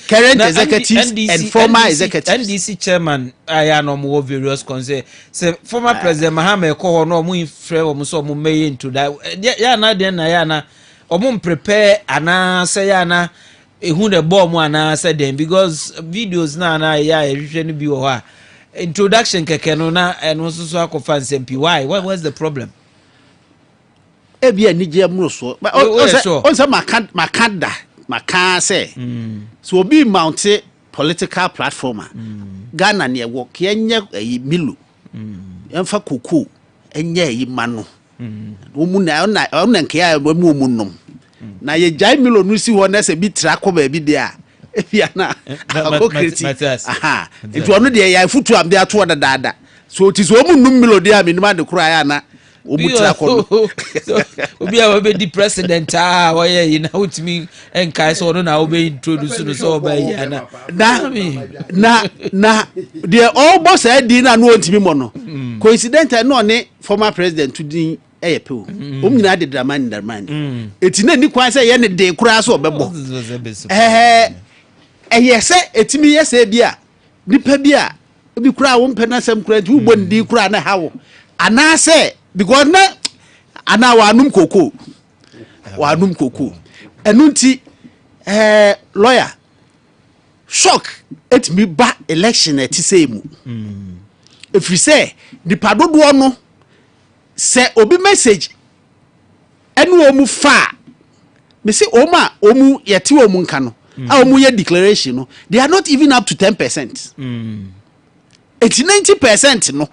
current executives and former executives. NDC chairman aya no mo various concern say former president Mahama Ekoho no mo infre o so mo may into that ya na den na ya na o mo prepare ana say ya na ehun the bomb ana say den because videos na ya ehwe no bi wo ha introduction keke no na eno so akofa nsempi why what was the problem Ebia nije amroso on say maka say so obi mount political platform Ghana ne wo kenye milu emfa koko enye yi mano omu na nke ya mu nom na ye jai milo no si ho na se bi tra ko ba bi de a ebia na akokreti aha nti ono de ya futu am de ato dada so ti so omu num milo de a minima de kura ya na obutra ko obi a be di president oye you know with me enkai so no na obe introduce no so oba ya na the all boss edi na no ntimi mo no coincident no ne former president to din eyepe o nyina de dramani eti na ni kwan se ye ne de kura so obebo yese etimi yese bia nipa bia obi kura wo mpena sam kura ti wo ndi kura na hawo ana se because na ana wanum koko enunti lawyer shock etimi ba election etisemu if you say the padodo no se obi message enu omu fa me say omu yeti omu nka no a omu ye declaration no they are not even up to 10%. 90% no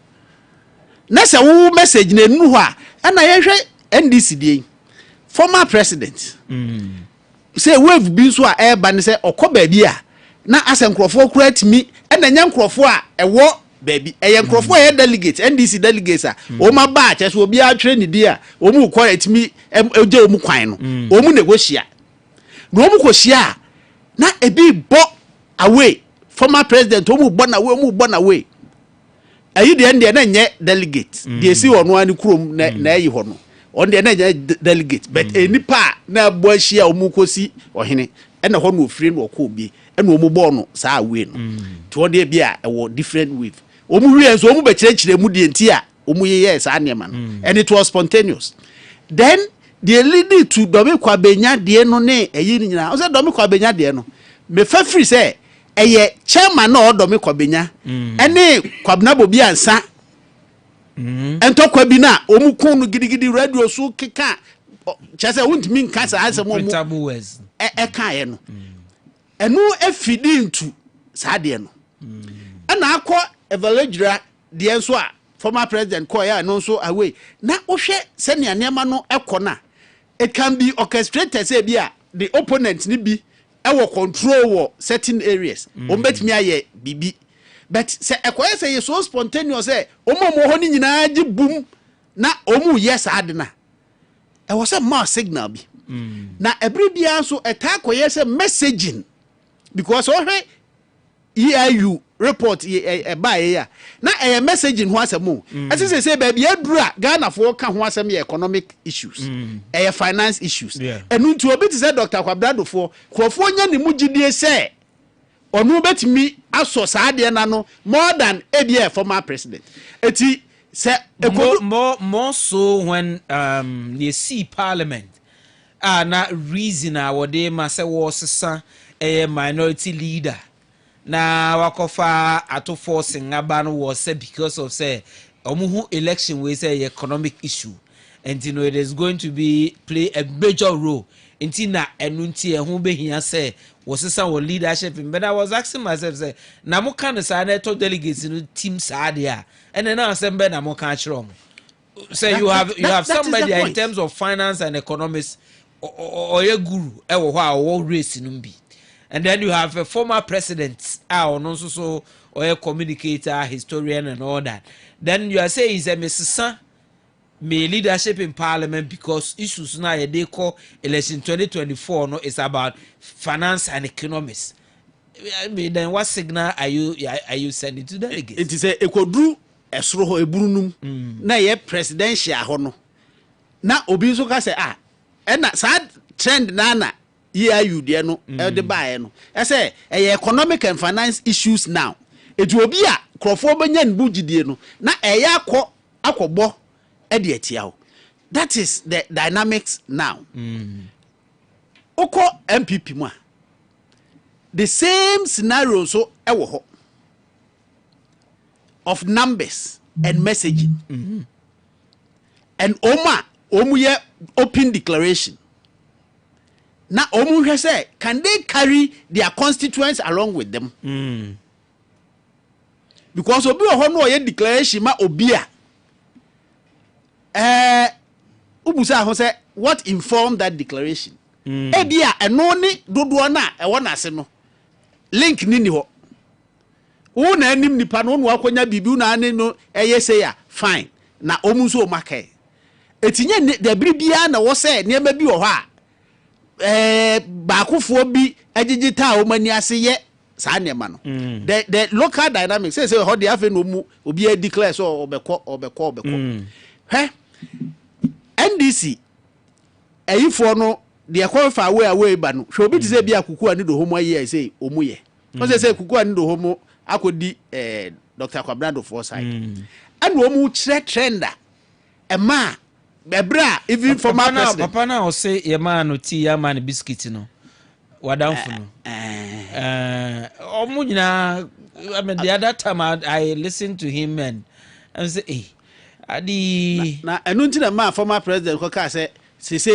na se wo message na enu ho a na yehwe NDC die former president say wave bi so a eba ne say okoba bi a na asenkrofo kura timi na nya nkrofo a ewo baby eye nkrofo e delegate NDC delegates a o ma ba che so obi a twe ne di a o mu ko etimi eje o mu kwan no o mu negotia na o mu kosia na ebi bo away former president o mu bo na away ayi de ende na nye delegate de si ono ani krom na ayi ho no on de na nye delegate but enipa na bo ahia o mu kosi ohene na ho no ofire no ko obi na o mu bo no sa away no to de bia e wo different with o mu wie so o mu be kire mu de enti a o mu ye sa anema no and it was spontaneous then the lead to domi kwabenya de no ne ayi ni nyina o say domi kwabenya de no me fa free say eye chairman na odomi kwabenya ene kwabna bobi ansa entokwa bi na omukun no gidigidi radio so keka chese wuntimi nka sa asem mo ka ye no enu afidi ntu sa de no na akọ evaluatora de enso a former president call ya no so away na ohwe se ne anema no ekọ it can be orchestrated say bia the opponent ni bi ewo control wo certain areas betimi aye bibi but say ekoye say so spontaneous say omo ho ni nyina gi boom na omu yes ade na e was a mass signal bi na every bia so etakoye say messaging because ohwe EIU report ba ya na messaging ho asem ase say ba bia dura Ghana for ka ho asem economic issues finance issues enu nti obi ti say Dr. Kwabrado for krofo nya ne mugidie say onu betimi aso saade na no more than a former president eti say more so when they see parliament na reason awode ma say wo sesa minority leader na wakofa ato forcing aba no was say because of say omuhu election we say economic issue and you know it is going to be play a major role na enunti ehun behia say was some leadership but I was asking myself say na mo kan say na to delegates no team sa dia and then now say na mo kan chiro say you have somebody in terms of finance and economics or a guru e wo ho a wo race no bi. And then you have a former president, or a communicator, historian, and all that. Then you are saying he's a Mrs. May leadership in parliament because issues now they call election 2024 no is about finance and economics. I mean, then what signal are you sending to delegates? It is a ekodru esro ho eburunum na ye presidential ho no na obi nso ka say na sad trend na you there no the buy no I say economic and finance issues now it will be a crofo benya nbugidie no na akọbọ e de atia. That is the dynamics now. Oko MPP mu the same scenario so ewo ho of numbers and messaging. And omu ye open declaration. Na omu hwe say can they carry their constituents along with them? Because obi ho no ye declaration ma obi ubusa ho say what informed that declaration? Ebia eno ni dodo na e wona ase no link ni ho. Wo na anim nipa no no akonya bibi na ane no eye say ya fine na omu so makai. Etinye de bibia na wo say niam bi wo ho baakofo bi agigita o mani ase ye sa niam no. The local dynamics say ho de afa no mu obi declare so obekọ. He NDC ayifo no de ekwafa away ba no hwe obi ti say bia kuku ani do homo ayi say omuye o say kuku ani do homo akodi Dr. Kwabrando for side and omu kire trender ema bebra even former president papa na o say ye man no tea ya man biscuit no wadamfo no omu nyina I mean the other time I listened to him and say adi na enu ntina ma former president ko ka say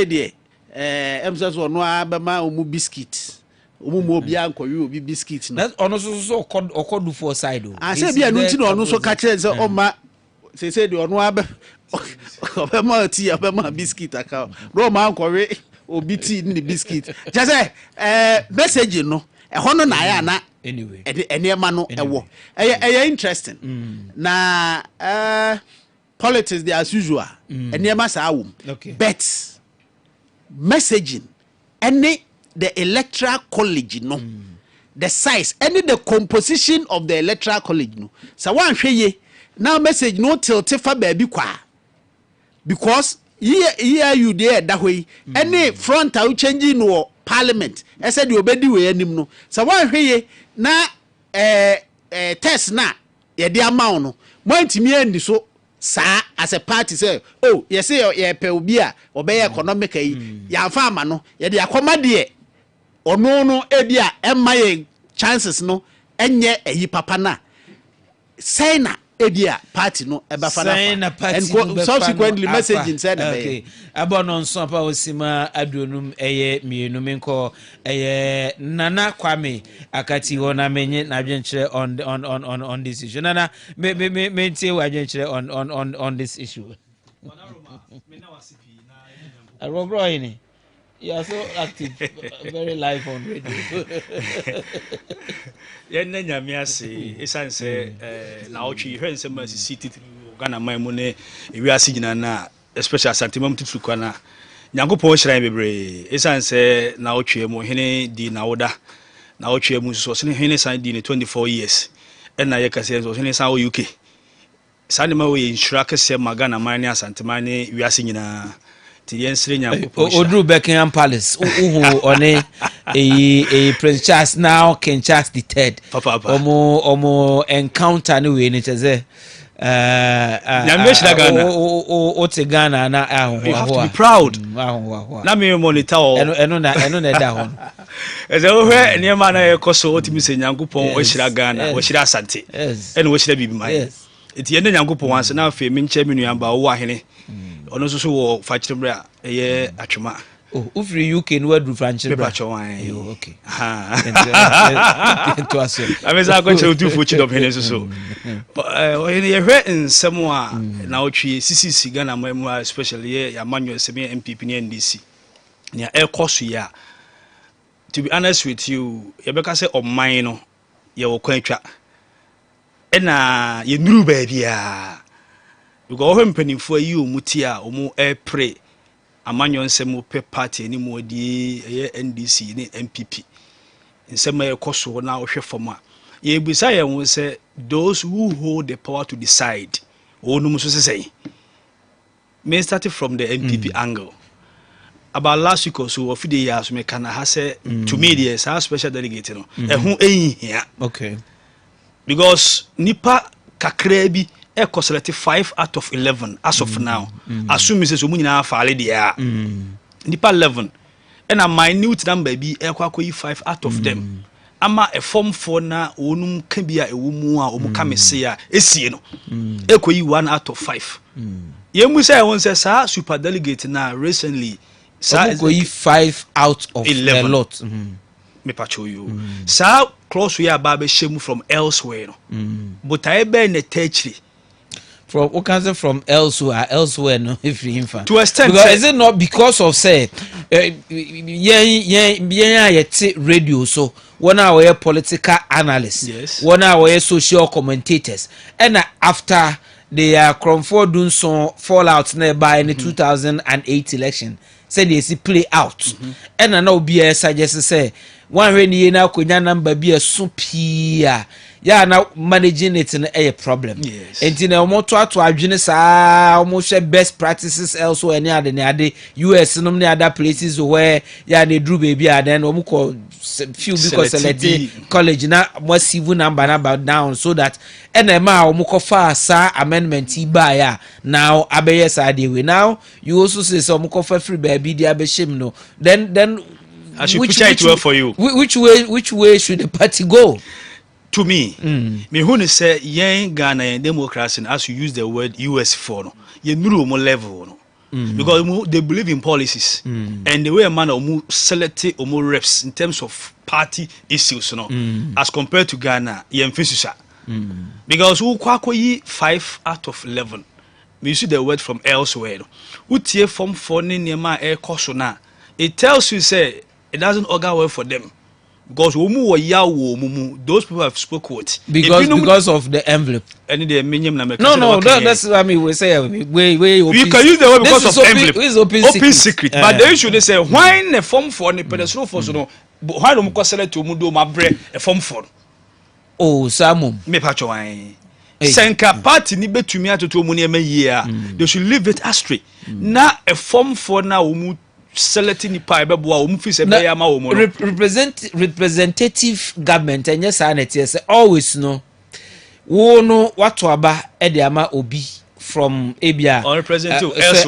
de emsaso ono abema omu biscuit omu mo bia nkowe obi biscuit no that ono so okodu for side o say bia enu ntina ono so ka kire say oma say de ono obema tea obema biscuit aka ro ma nkowe obi tea ni biscuit just say message no ho no na ya na anyway enema no ewo interesting na politics they as usual enema sa awum but messaging any the electoral college no the size any the composition of the electoral college no so wan hweye now message no tilt fa baabi kwa because here you there that way any front out changing no parliament I said you obedi we anim no so wan hweye na test na ye de amount no mo ntimi andi so sa as a party say oh yes ye pe obi a obey economic yi ya fa ama no ye de akoma de ono no ebi a emma ye chances no enye eyi papa na say na ebi a party no eba fa na and subsequently messaging said okay abono nso pa osima adonum eye mienu menko eye nana kwame akati wona menye na adwenkyere on this issue nana me tie adwenkyere on this issue Robro ini you are so active very live on radio yenna nyame ase esan se na otwi hwense ma city Ghana mamu ne ewiase nyina na especially santimam tutu kwana nyankopon hyiran bebre esan se na otwi mu hene di na woda na otwi mu so se hene san di ne 24 years na ye kase so hene san wo UK san ma wo inshura kase ma Ghana man ne asantima ne wiase nyina ti yensire nyankopon Odru Buckingham Palace one a Prince Charles now King Charles III omo encounter ni we ni cheze nyameshira Ghana o te Ghana na you have to be proud na me monitor eno na da hon eze ohwe niema na ekoso otimi se nyankopon o hira Ghana o hira asante eno o hira bibi mai eti ene nyankopon wanse na afa mi nche mi nuamba wo ahene ono so wo fa kiremra eye atwema ufri UK no wadu franchise bra chwan okay to aso ameza ko che utu fuchi do pene so ene ye hwe nsem a na otwie CCC Ghana mamu especially ya manuel semi MPP ni NDC nia ekoso ya to be honest with you ye beka say oman no ye wo kwantwa ena ye nuru ba bia because when mpanimfo ayi omuti a omu pray amanyo nsem pe party ni mu odi NDC ni MPP nsem ekoso na ohwe foma ye bisa ye won say those who hold the power to decide onum so say me started from the MPP angle. About last week or so, a few days, me can have said to me, yes, our special delegate, you know, who ain't here. Okay. Because Nipa Kakrebi, Echo selected 5 out of 11 as of now. Assume Mrs. Umina Fale dia. Nipa 11. And a minute number be Echo 5 out of them. Ama a form 4 na onum can be a wumua or mukamesea, esino. Echo 1 out of 5. Yemu say I once said, super delegate now recently. So 5 out of 11. A lot. Me pacho you. Sa close we are babe shemu from elsewhere. But I be in the tertiary. From what can say from elsewhere no if you infant. To extent because is it not because of say radio so one our political analysts, yes, one our social commentators, and after they are Cromford doing some fallout nearby in the 2008 election. Say they see play out, and I know be a suggest say one when you now could number be a supia. Yeah, now managing it in a problem. Yes. And in a motor to adjust almost best practices elsewhere near the US and many other places where they drew baby and then few because select college now must even number down so that NMA mukofa sa amendment by now abayes idea now you also say some mukofa free baby the abeshim no then I should picture it well for you. Which way should the party go? To me, me who say yen Ghana and democracy as you use the word US for no, ye no more level no. Because they believe in policies and the way a man or select or more reps in terms of party issues no, as compared to Ghana, yen fishisha. Because who kwako 5 out of 11. Me use the word from elsewhere. Who tie form 4 near my air caution. It tells you say it doesn't augur well for them. Because those people have spoken with because of the envelope. And the minimum number. No, that's what I mean. We say we can use the word because of envelope. It's open secret. But the issue they say why in a form for the pedestal for no. Why don't we select to mudo my bread a form for? Oh, Samu. Me pacho why. Senka party ni betumi atoto mu ne year. They should leave it astray. Na a form for now selecting pipe representative government and yes say always no no what to aba ediama obi from Abia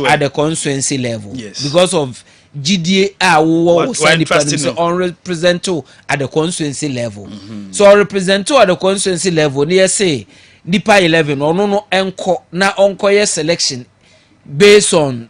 at the constituency level, yes, because of GDA represent at the constituency level. So represent at the constituency level near say nipa 11 or no enko na onko selection based on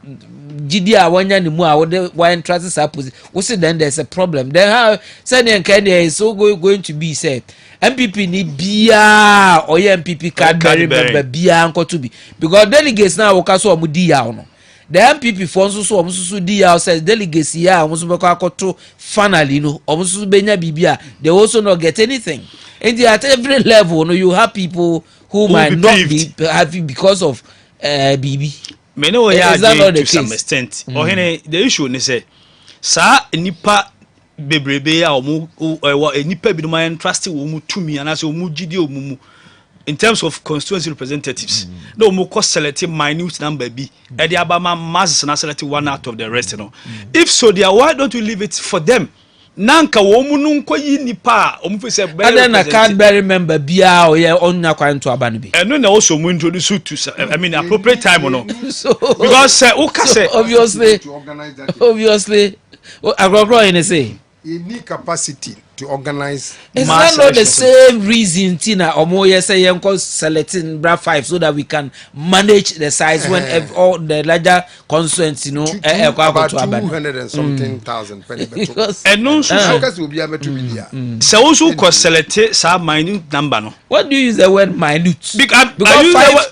GDA wanya ni mu a one transit suppose we say then there's a problem. Then how say Kenya is so going to be say MPP ni bia or MPP card member bia anko to be because delegates now waka so omu di ya no the MPP for so omu so di ya says delegates ya omu so beka akoto finally no omu so benya bibia they also not get anything. And at every level no you have people who might not be happy because of BB. Me know ya to some extent. Ohene the issue ni say sa nipa bebrebe ya omu nipa bi no man trust wo mu tumi anase omu gidi omu in terms of constituency representatives. No omu ko select minute number bi e dey abama masses na select one out of the rest you know. If so there why don't you leave it for them? Nanka wo mu nu nkoyi nipa omu fi say better na Cadbury member bia o ye onya kwan to aba no bi eno na also mu introduce to I mean appropriate time no so, because obviously agrogro in say you need capacity to organize. It's not the same reason Tina or yes say selecting bra 5 so that we can manage the size when all the larger constituents you know about 200 and something thousand and no so will be able to be there. So also ko select sa minute number no. What do you use the word minute? Because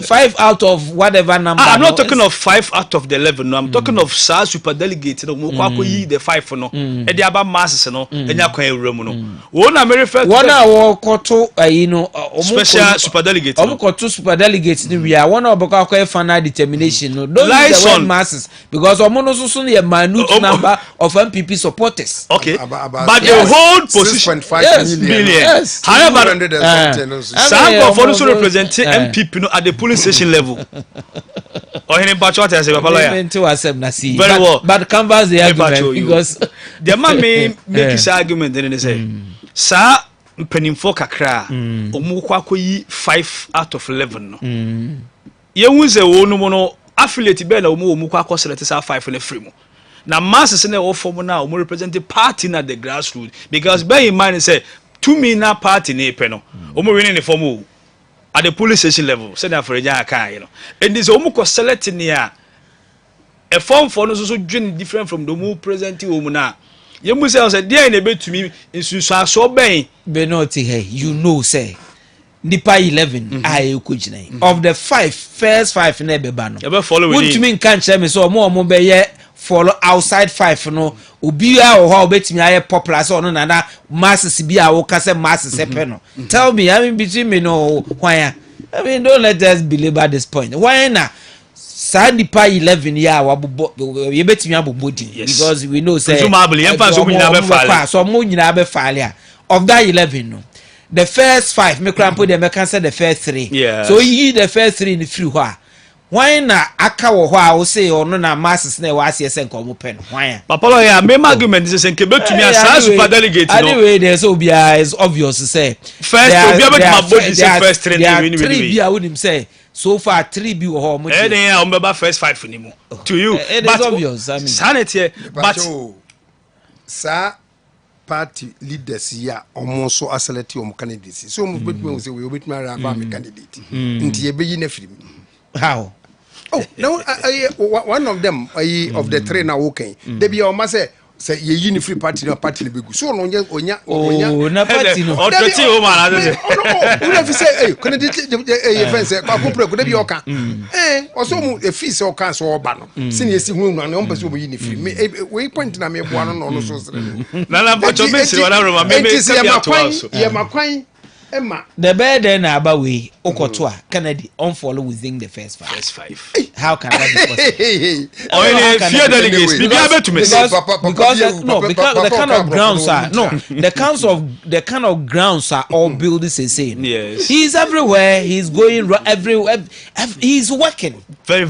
5 out of whatever number. I'm not talking of 5 out of the 11 no. I'm talking of sa super delegate no mo kwa yi the 5 no e dey aba masses no enya kwa ewura mu no. One American one hour koto you know special super delegate koto super delegate ni we are one of the final determination no don't use the word masses because omo so a minute number of MPP supporters. Okay but the whole position 6.5 million. Yes. However some of also represent MPP no at the polling station level. Ohene Pacho what I say papa lawyer. Very well. But canvas the argument because the man make his argument then they say sa mpanimfo kakra omu kwa koyi 5 out of 11 no. Ye hu se wo no mo no affiliate be na omu kwa ko select sa 5 na free mo. Na masses na wo form na omu represent party na the grassroots because bear in mind say to me na party na pe no omu winning the form at the police station level say na for eja aka you know and this omu ko select ni a form for no so dwin different from the omu presenting omu na ye mu say there na betumi nsusu so ben be not here you know say nipa 11 I ko gina of the 5 first 5 na be ba no you be follow with it me kan che me so omo be ye follow outside 5 no obi a wo ha obetimi aye popular so no na masses bi a wo ka say masses pe no tell me I mean between me no why I mean don't let us belabor this point why na sa nipa 11 ya wa bobo ye betimi abobo di because we know say presumably em fa so nyina be file so mo nyina be file of that 11 no the first 5 me crampo dem can say the first 3 yes. So you the first 3 in free ho why na aka wo ho a wo say ono na masses na wa ase sen ko mo pen why papa lawyer me argument is say nke betumi asa super delegate no anyway there's obia is obvious to say first obia betuma body say first 3 ni win win bi a wonim say so far 3 bi wo ho mo then ya o first 5 ni mo to you it is obvious I mean sanity but sa party leaders ya omonso aselect om candidates so mo betuma say we betuma ra me candidate nti e beyi na firi how oh no one of them of the 3 now okay they be o say ye yi ni free party na party le begu so no onya na party no o toti o ma na say no we say candidate fence kwa compre ko they be o kan o so mu e fee say o kan so o ba no se ne esi hu no na o pese o yi ni free we point na me boa no so sere na bocho me sire wala roma me ye makwan Emma the better na aba we okoto a Kennedy unfollow within the first 5 how can that be possible oh any fear delegates be able to because the kind of grounds are no the kind of grounds are all built the same yes he's everywhere he's going everywhere he's working very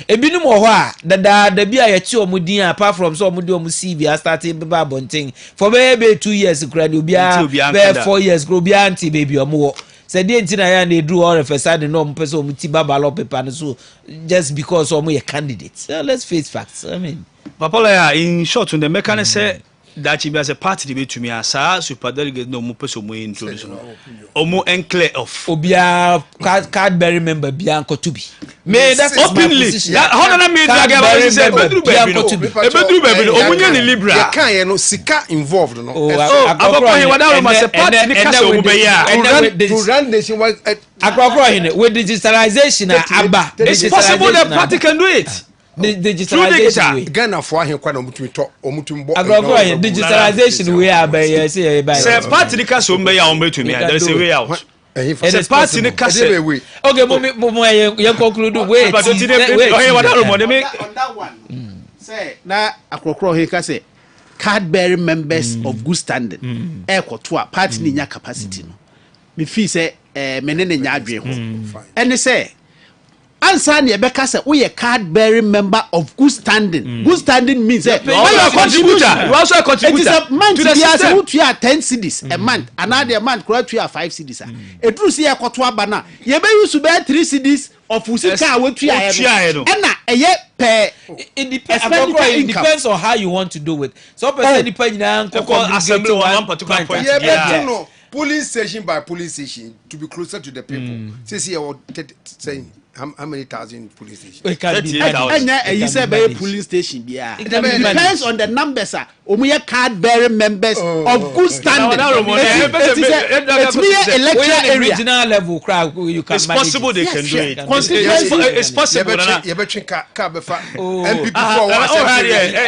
ebinum ho a da bia ye chi omudin apart from so omudi omucv a started baba bonting for maybe 2 years grad obia 4 years grad obia baby omo say dey ntina ya na edu all of a sudden no person omuti baba lo paper so just because omo ye candidate so let's face facts I mean papa in short when the mechanic say that be as a party debate to me as super delegate no mo person mo introduce no omo enclare of obia card bearer member bia nko to be me that's openly how na me drag about say bedru baby no omunye ni liberal ye kan ye no sika involved no abako he wada ro say party ni kasa omu be ya to run nation was akokro he with digitalization aba it's possible the party can do it the digitalization way Ghana for ahen kwa na omutumi bo agro digitalization way abey say party ni kasa omu be ya ombetumi there is a way out it's party ni kasa okay mo ye conclude wait but wada ro mo de me on that one say na akrokro he ka say card bearing members of good standing ekoto a party ni nya capacity no me feel say menene nya adwe ho and say answer na ebeka say we card bearing member of good standing good standing means you are a contributor you also a contributor it is a month to the system who you are 10 cedis a month another month correct you are 5 cedis e true say ekoto aba na ye be use be 3 cedis of usika we tu ya no na eye per it depends on how you want to do it so person depend na assembly one particular point yeah no police station by police station to be closer to the people say saying how many thousand police stations? You say by police station, yeah. It depends on the numbers. Omuye card bearing members of good standing. It's me electoral area. Regional level crowd you can. It's possible they can do it. It's possible. MPP for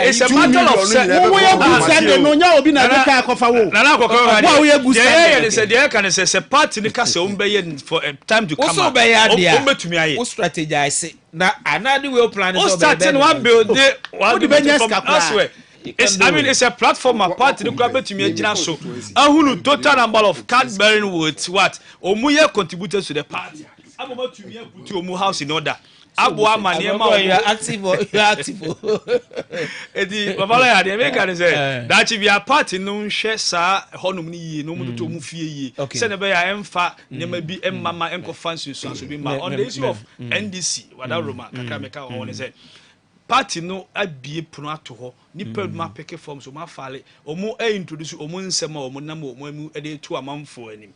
it's a matter of omuye good standing. No nya obi na dey kofa wo. Na kofa wo. Yeah, they say they can say party ni kase ombe for time to come. Also be ya dia. Ombetumi aye. O strategize na another way plan is starting one build one elsewhere. It's a platform apart to betumi agina so ahunu total number of card bearing with what omuye contributors to the party amoma tumi put omu house in order abo amane ma you are active or you are active. edi baba la ya de make an say that be a party no nhwe sa honum ni yi no mu to mu fie yi say ne be ya emfa ne ma bi emmama enko fancy so bi ma on the issue of NDC wada Roma kakameka ho ne say party no abie puno ato ho nipa ma peke form so ma fale omo introduce omo nsema omo nam omo amu e to amamfo anim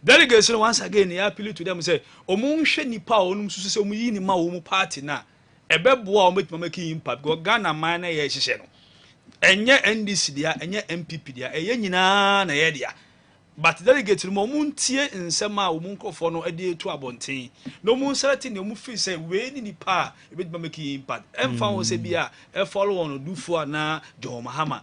delegates once again they appeal to them say omo nhwe nipa onum susu say omo yi ni ma omo party na ebeboa omo betima make impact go Ghana man na ye hihye no enye NDC dia enye MPP dia eye nyina na ye dia but delegate no omo ntie nsema omo nkofo no ade to abonten no omo select ne omo feel say we ni nipa e betima make impact emfa won say bia e follow on dufo na John Mahama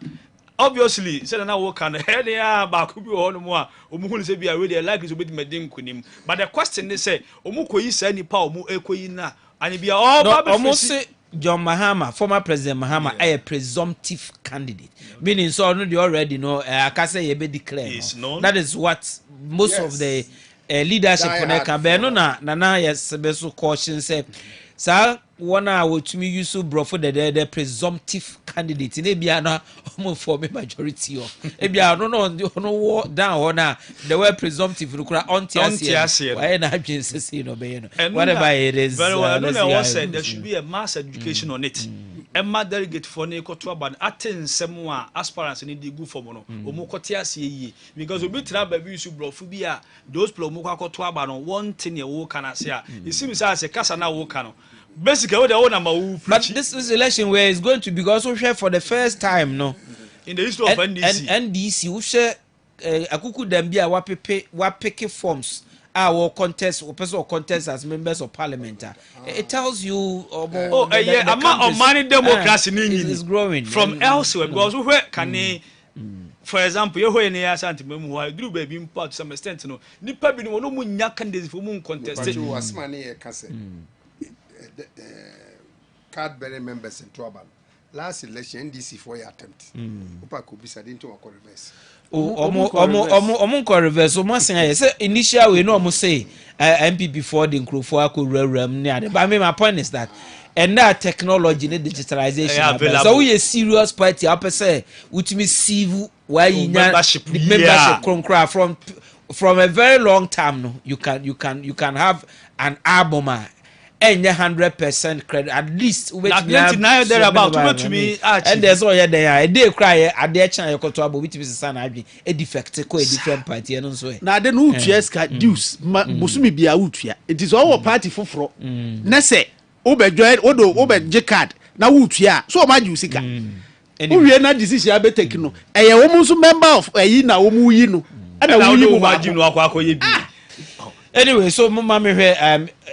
obviously said na wo kan head ya ba ku bi ho no mo a omu hu se bia we dey like so bit medin kunim but the question is say omu koyi sa nipa omu ekoyi na ani bia all ba be omu say John Mahama, former President Mahama, a presumptive candidate. Meaning, so no, they already know. I can say be declared. That is what most of the leadership on the campaign. No, na yes, be so caution say. Sir, one hour to me use to bro for the presumptive candidate. Ebia na omo form majority of. Ebia no down na the word presumptive no kura ontiasie. Why na adwin say no be no. Whatever it is. Very well. I know what said there should be a mass education on it. Emma delegate for ne koto aba aten nsem a aspirants ni dey go for no. Omo kotiasie yi because obi tra ba bi use bro fu bi a those people omo koto aba no one thing e wo kana se a. It seems as kasa na wo kana. Basically, the own number. But this is election where it's going to be also share for the first time, no, in the history of NDC. NDC, we share akuku dambia wapeke forms. Our contest or personal contest as members of parliament. It tells you about the amount of money democracy is growing from elsewhere because where can for example, you hear near Santi Memu, do baby import to some extent, no, Nipa be no munya candidates for moon contest. You was money a cassette. Card-bearing members in trouble. Last election, NDC for your attempt. Upa could be said into a reverse. Omo reverse. So much say initial we no almost say MPP for the crew for rem near. But I mean my point is that and that technology and digitalization. So we a serious party. I say which means civil why membership from a very long time. No, you can have an album. And 100% credit at least which 99 there about to me and there's all there a day cry at their channel to about which is son a defect ko a different party and so na de no utua ka dues bosumi bia utua it is all party foforo na say obedjoy obedje card na utua so ma ju sika uwie na decision abe take no eye wo mu so member of ayi na wo mu yi no na wo yi mu ma ji no akwa bi. Anyway, so mama me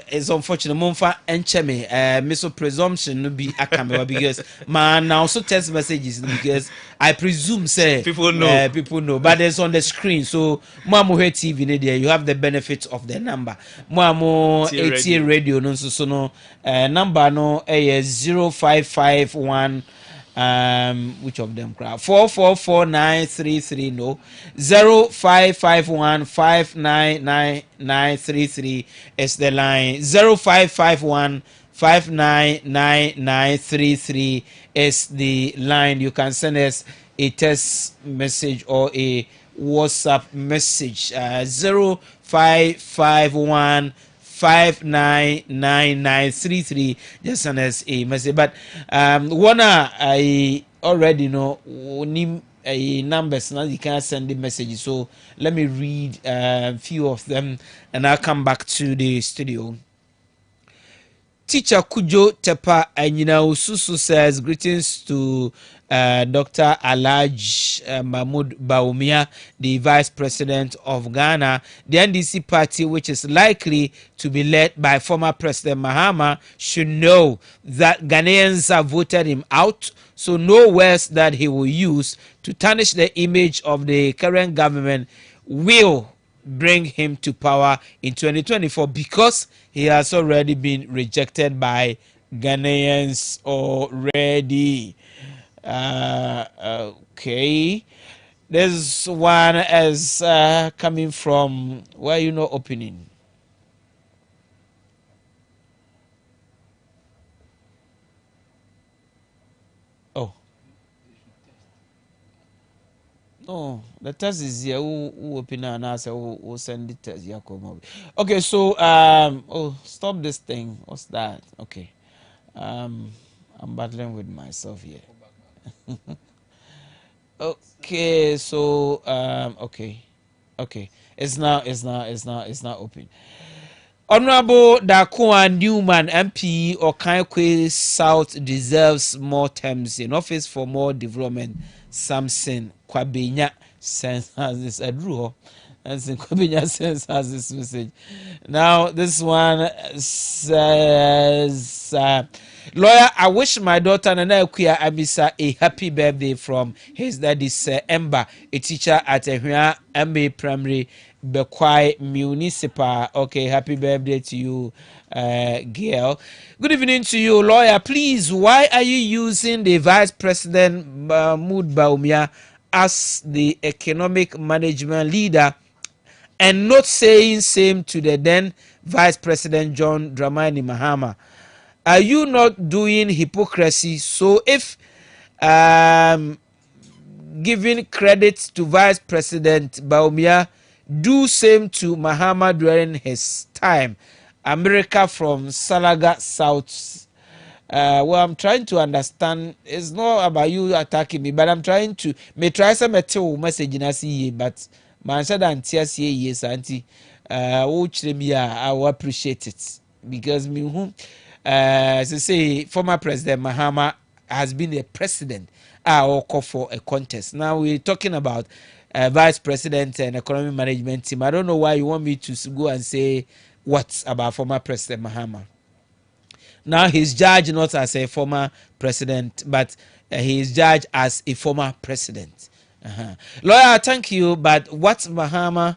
is unfortunate. Monfa encheme miso presumption no be akamewa because man now also text messages because I presume say people know but it's on the screen. So mamo here TV there you have the benefit of the number. Mamo 80 radio no so no number no 0551 which of them crowd 444-933 no 0551-599-933 is the line 0551-599-933 is the line. You can send us a text message or a WhatsApp message 0551-599-933 just send us a message. But one I already know numbers now you can send the messages, so let me read a few of them and I'll come back to the studio. Teacher Kujo Tepa Anyina Ususu says greetings to Dr. Alaj Mahmoud Baumia, the Vice President of Ghana. The NDC party, which is likely to be led by former President Mahama, should know that Ghanaians have voted him out, so no words that he will use to tarnish the image of the current government will bring him to power in 2024 because he has already been rejected by Ghanaians already. Okay, this one is coming from where you know opening. Oh, the test is here. Who open and answer? Who send the test? Yeah, come over. Okay, so oh, stop this thing. What's that? Okay, I'm battling with myself here. Okay, so okay, it's not open. Honorable Dakoa Newman, MP Okaikwe South deserves more terms in office for more development. Samson Kwabenya sends us this address. And Kwabenya sends us this message. Now, this one says, Lawyer, I wish my daughter Nana Kuya Amisa a happy birthday from his daddy, Sir Ember, a teacher at Ehua MA Primary, Bekwai Municipal. Okay, happy birthday to you, Gail. Good evening to you, lawyer. Please, why are you using the Vice President Mahmoud Baumia as the economic management leader and not saying same to the then Vice President John Dramani Mahama? Are you not doing hypocrisy? So if giving credit to Vice President Baumia, do same to Mahama during his time. America from Salaga South. Well, I'm trying to understand. It's not about you attacking me, but I'm trying to. May try some message in a but man said and tears yes, auntie. Watch them here. I will appreciate it because me who, as I say, former President Mahama has been a president. I will call for a contest. Now we're talking about vice president and economic management team. I don't know why you want me to go and say what about former President Mahama. Now he's judged not as a former president, but he is judged as a former president. Lawyer, thank you. But what Mahama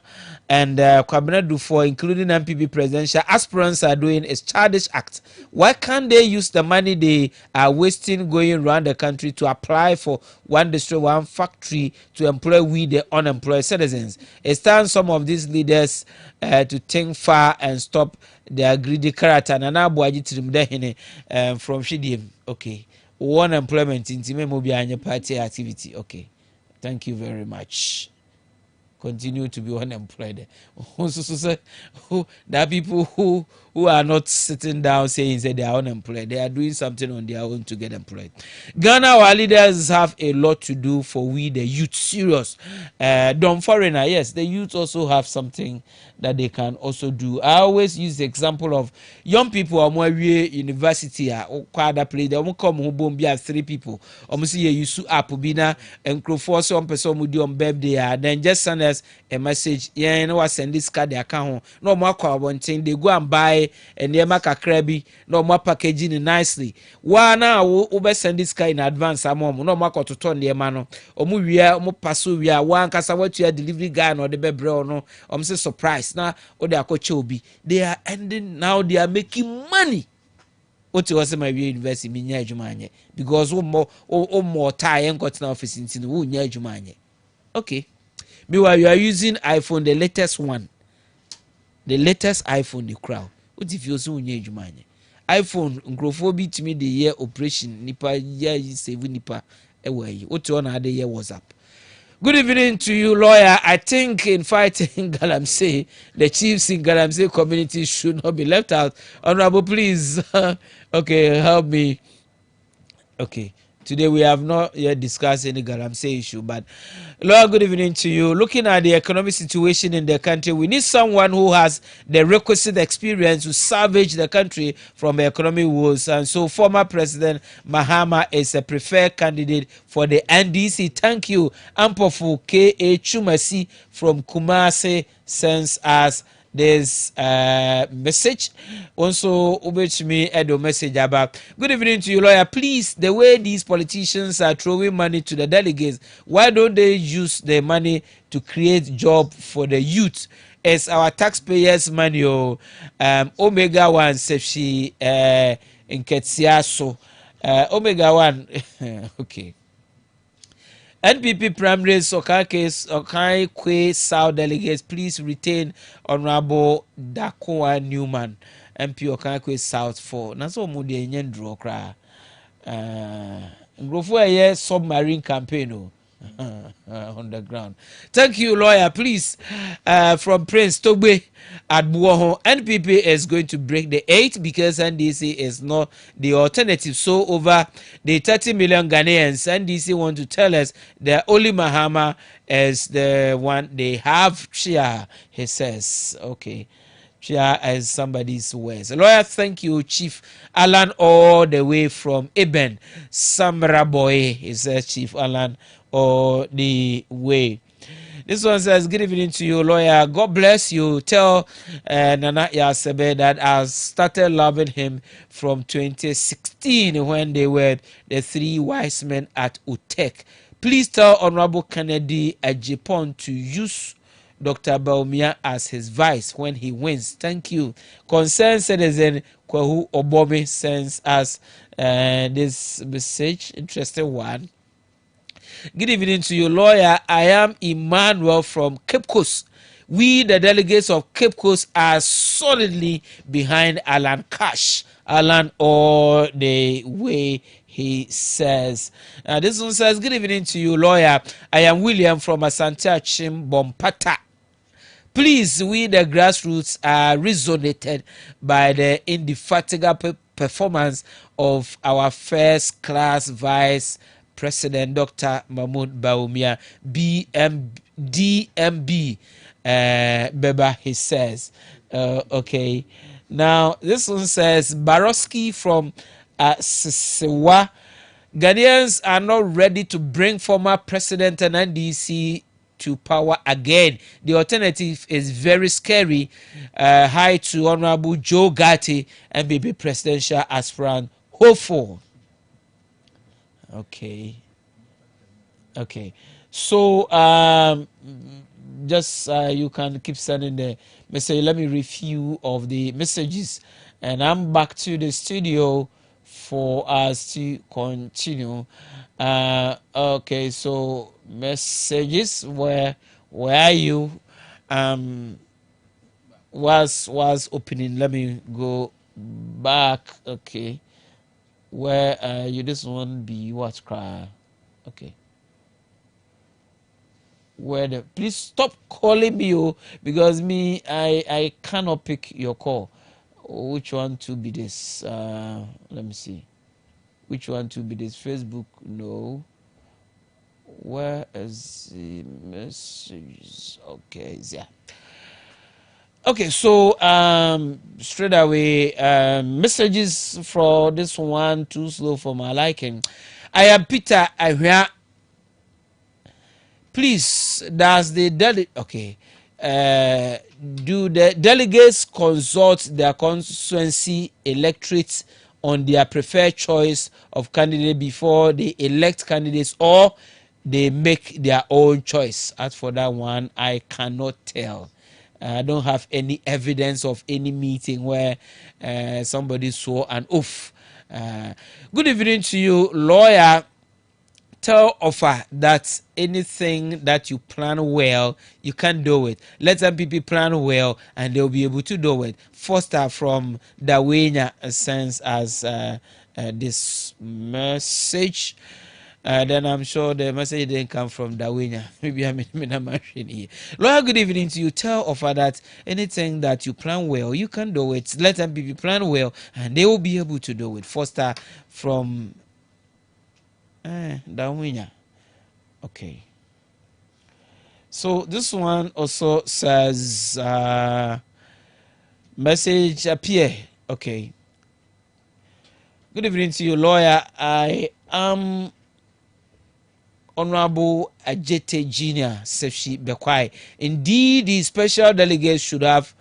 and Kwabena Dufo, including MPP presidential aspirants, are doing is childish act. Why can't they use the money they are wasting going around the country to apply for one district, one factory to employ we the unemployed citizens? It's time some of these leaders to think far and stop their greedy character. Nana Boaji Trimdehine from Shidim. Okay. One employment in Timemobia party activity. Okay. Thank you very much. Continue to be unemployed. There are people who are not sitting down saying that they are unemployed. They are doing something on their own to get employed. Ghana, our leaders have a lot to do for we, the youth. Serious. Don't foreigner, yes, the youth also have something that they can also do. I always use the example of young people at university. Play they come home be 3 people. Almost you app bina and crowd some person would do on birthday. Then just send us a message. Yeah, you know what? Send this card their account. No more one thing. They go and buy and they make a crabby. No more packaging it nicely. Why now? We send this card in advance. I'm no more to turn the mano. Omu we are omu pasu we are one kasa what you delivery guy or the baby no. Say surprise. Now, they are coach they are ending now. They are making money. What was my university minya jumanye because more tie and got an office in nya jumanye. Okay, meanwhile you are using iPhone, the latest one, the latest iPhone, the crowd. What if you also nya jumanye iPhone nkrofo to me the year operation nipa year save nipa away. What you want the year WhatsApp. Good evening to you, lawyer. I think in fighting Galamsey, the chiefs in Galamsey community should not be left out. Honorable, please, okay, help me. Okay, today we have not yet discussed any Galamsey issue, but lawyer, good evening to you. Looking at the economic situation in the country, we need someone who has the requisite experience to salvage the country from economic woes. And so former President Mahama is a preferred candidate for the NDC. Thank you. Ampofu K.A. Chumasi from Kumasi sends us this message. Also, me Edo message about good evening to you, lawyer. Please, the way these politicians are throwing money to the delegates, why don't they use the money to create job for the youth? It's our taxpayers' money. Omega One Sefshi in Ketsiaso. Omega One. Okay. NPP primaries Okai Kwe South delegates, please retain Honorable Dakoa Newman, MP Okai Kwe South for. Naso mudi enyen draw kra. Ngrofo eye submarine campaign. On the ground. Thank you, lawyer. Please, from Prince Togbe at Buoho, NPP is going to break the 8 because NDC is not the alternative. So over the 30 million Ghanaians, NDC want to tell us that only Mahama is the one they have. Chia, he says. Okay. Chia as somebody's words. Lawyer, thank you, Chief Alan, all the way from Eben. Samra Boy, he says, Chief Alan, all the way. This one says, good evening to you, lawyer. God bless you. Tell Nana Yasebe that I started loving him from 2016 when they were the 3 wise men at Utek. Please tell Honorable Kennedy Ajipon to use Dr. Baumia as his vice when he wins. Thank you. Concerned citizen Kwahu Obomi sends us this message. Interesting one. Good evening to you, lawyer. I am Emmanuel from Cape Coast. We, the delegates of Cape Coast, are solidly behind Alan Cash. Alan all the way, he says. This one says, good evening to you, lawyer. I am William from Asante Achim Bompata. Please, we the grassroots are resonated by the indefatigable performance of our first class vice president, Dr. Mahmoud Baumia, DMB, Beba, he says. Okay. Now, this one says, Baroski from Sisewa. Ghanaians are not ready to bring former president and NDC to power again. The alternative is very scary. Hi to Honorable Joe Gatti, MBB presidential aspirant, hopeful. Okay. So just you can keep sending the message. Let me review of the messages, and I'm back to the studio for us to continue. Okay, so messages, where are you? Was opening. Let me go back. Okay, where you this one be what cry? Okay, where the please stop calling me, because me I cannot pick your call. Which one to be this? Let me see. Which one to be this? Facebook? No. Where is the messages? Okay, yeah. Okay, so straight away, messages for this one too slow for my liking. I am Peter. I hear. Please, does the okay? Do the delegates consult their constituency electorates on their preferred choice of candidate before they elect candidates, or they make their own choice? As for that one, I cannot tell. I don't have any evidence of any meeting where somebody swore an oath. Good evening to you, lawyer. Tell Offer that anything that you plan well, you can do it. Let some people plan well and they'll be able to do it. Foster from Dawenya sends us this message. Then I'm sure the message didn't come from Dawenya. Maybe I'm in a machine here. Lawyer, good evening to you. Tell Offer that anything that you plan well, you can do it. Let them people plan well and they will be able to do it. Foster from Dawenya. Okay. So this one also says message appear. Okay. Good evening to you, lawyer. I am Honorable Ajete Junior Sefshi Bekwai. Indeed, the special delegates should have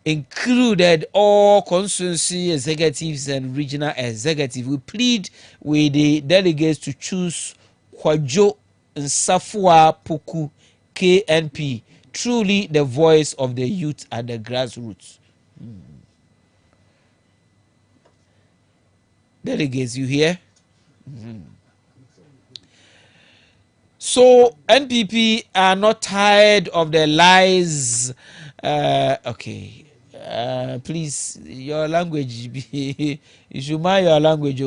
included all constituency executives and regional executives. We plead with the delegates to choose Kwajo Nsafua Poku, KNP, truly the voice of the youth at the grassroots. Delegates, you hear? So NPP are not tired of the lies. Okay. Please, your language, you should mind your language.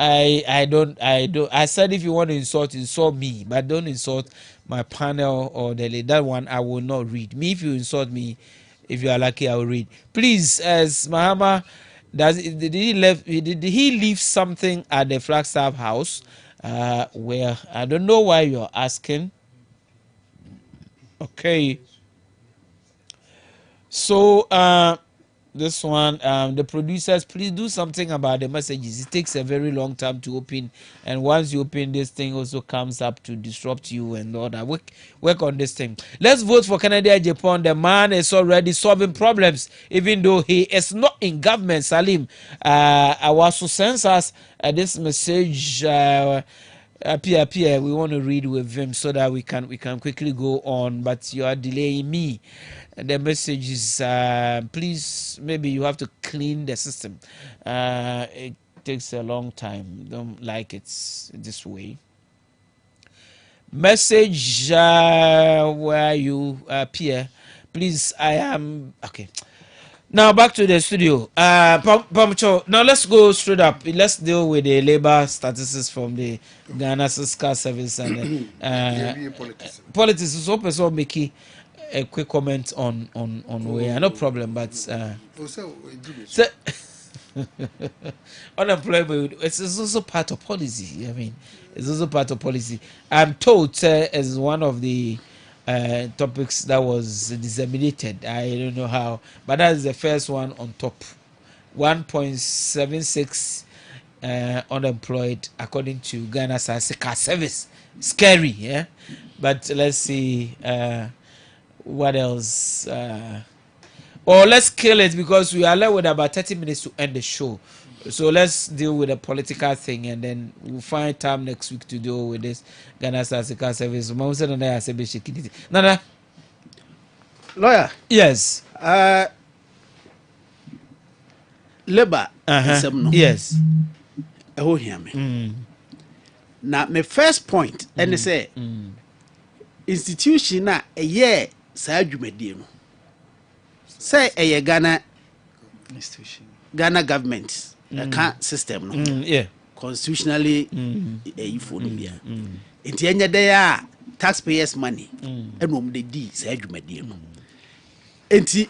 I don't. I said if you want to insult me, but don't insult my panel or that one. I will not read. Me, if you insult me, if you are lucky, I will read. Please, as Mahama, did he leave something at the Flagstaff house? Where I don't know why you're asking. Okay. So this one, the producers, please do something about the messages. It takes a very long time to open, and once you open, this thing also comes up to disrupt you and all that. Work on this thing. Let's vote for Canada Japan. The man is already solving problems, even though he is not in government. Salim, I was to send us this message. Appear. We want to read with him so that we can quickly go on. But you are delaying me. The message is please, maybe you have to clean the system. It takes a long time. Don't like it this way. Message where you appear, please. I am okay. Now back to the studio. Pamcho, now let's go straight up. Let's deal with the labor statistics from the Ghana Car Service and politics. So person making a quick comment on where no problem, but so, unemployment it's also part of policy. I mean, it's also part of policy. I'm told as one of the topics that was disseminated. I don't know how, but that is the first one on top. 1.76 unemployed according to Ghana Car Service. Scary, yeah. But let's see what else. Or let's kill it because we are left with about 30 minutes to end the show. So let's deal with the political thing, and then we'll find time next week to deal with this Ghana Car Service. Nana, lawyer. yes. Labor. No. Yes. Oh, hear me. Now, my first point, and they say, institution na a year, say you say a Ghana institution, Ghana government. Account system no Yeah, constitutionally euphonia nti enya there taxpayers money and the d say adwumadi no nti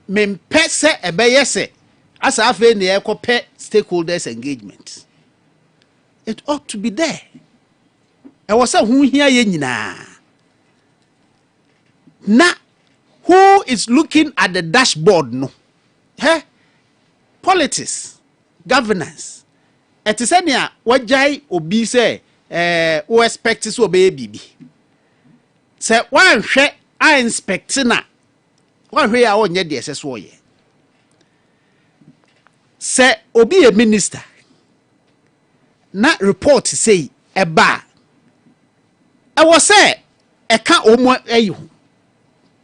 mempe se ebeye se asa afa ne ekope stakeholders engagement. It ought to be there. I was say hu hia ye nyina na who is looking at the dashboard no politics, governance. It is any what jai obi say who expects to obey bibi. Say one share I inspect na one way I won't yet the SSY. Say obi a minister. Not report say a bar. I was say a can't almost a you.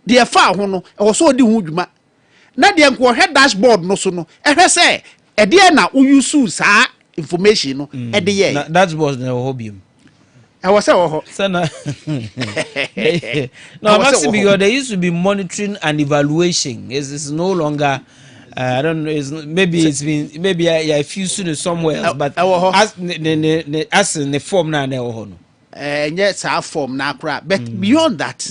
The affair hono I was so the woodma. Na de nko head dashboard no so no ehwe say e de na uyusu saa information no e de ye dashboard na hobby I was say oh sana no must be because there used to be monitoring and evaluation. It's no longer I don't know, it's been maybe I feel soon somewhere else, but as in the form na no yes our form na kra, but beyond that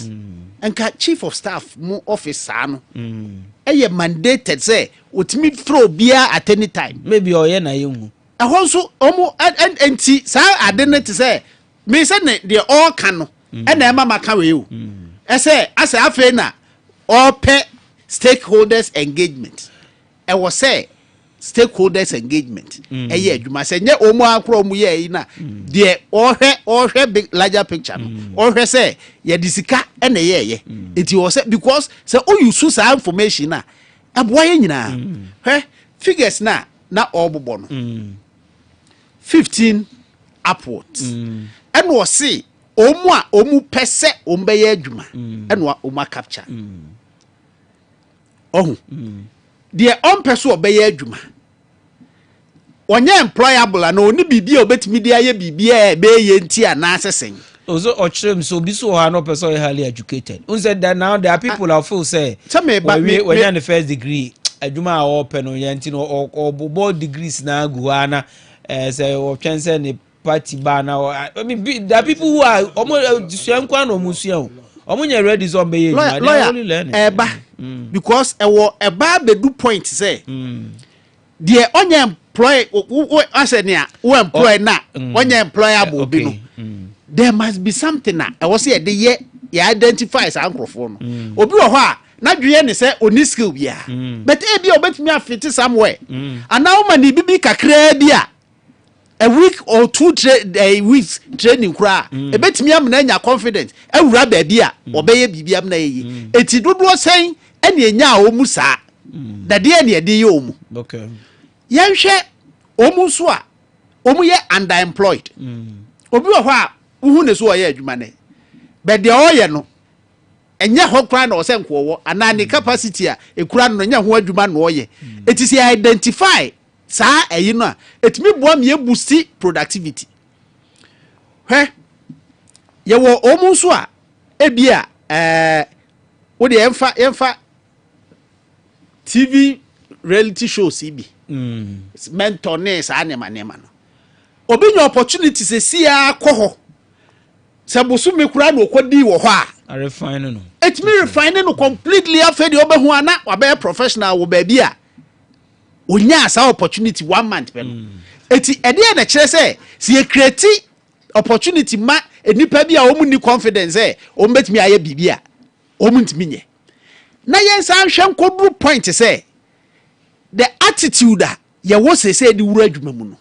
and chief of staff mo office no eye mandated say otimi throw bia at any time maybe oye na yemu ehonso omo enti sa identity say me say the all can no e na mama ka we o e say asa afa na all pay stakeholders engagement e was say stakeholders engagement eye adwuma say nye omo akro omo ye yi na de ohwe big larger picture no ohwe say ye disika e na ye enti was say because say o use sa information na aboa ye nyina figures na obobo no 15 upwards and was say omu pese ombeye adwuma and omu capture the person obey adwuma onye employable na oni bibia obetimi dia ye bibia be ye nti anasesen also ochrem so bi so ha no person highly educated un said that now there are people who feel say when you the first degree adwuma a open no ye nti no or board degrees na agu ana say or chance ni party bar now. I mean there are people who are almost nkwa no musuo omunye ready so be you they only learning because a bar be do point say the onye employ asenia who employ na onye employable bi no there must be something na I was say the ye identify as ankrofo no obi wo ho a na dwe ne say oni skill bia but e bia obetumi afiti somewhere and now man bibi kakra bia a week or 2 weeks training kura ebetumi am na nya confidence ewura ba bia obeye bibia am na yi eti dodo sen ene enya a omu saa dade ene ede ye omu okay yanhwe omu so a omu ye underemployed obi wo ho a uhu ne so oye adwuma ne but de oye no enye ho kura na ose nkowo ana ne capacity a ekura no nya ho adwuma no oye eti si identify saa eyi no a etimi boa me boost productivity he ye wo omu so a ebia wo de emfa TV reality shows ibi mentor ne saa ne ma no obi nya opportunity se sia akọ se bosu me kura na okodi wo ho a refine no etimi refine no completely after the obehu ana wabe professional wo ba bia onya asa opportunity 1 month pe no eti ede na kire say si e create opportunity ma enipa bia o mu ni confidence o mbetimi aye bibia o mu ntimi nye na yen san hwe nkodru point say the attitude that ye wo say di wura adwuma mu no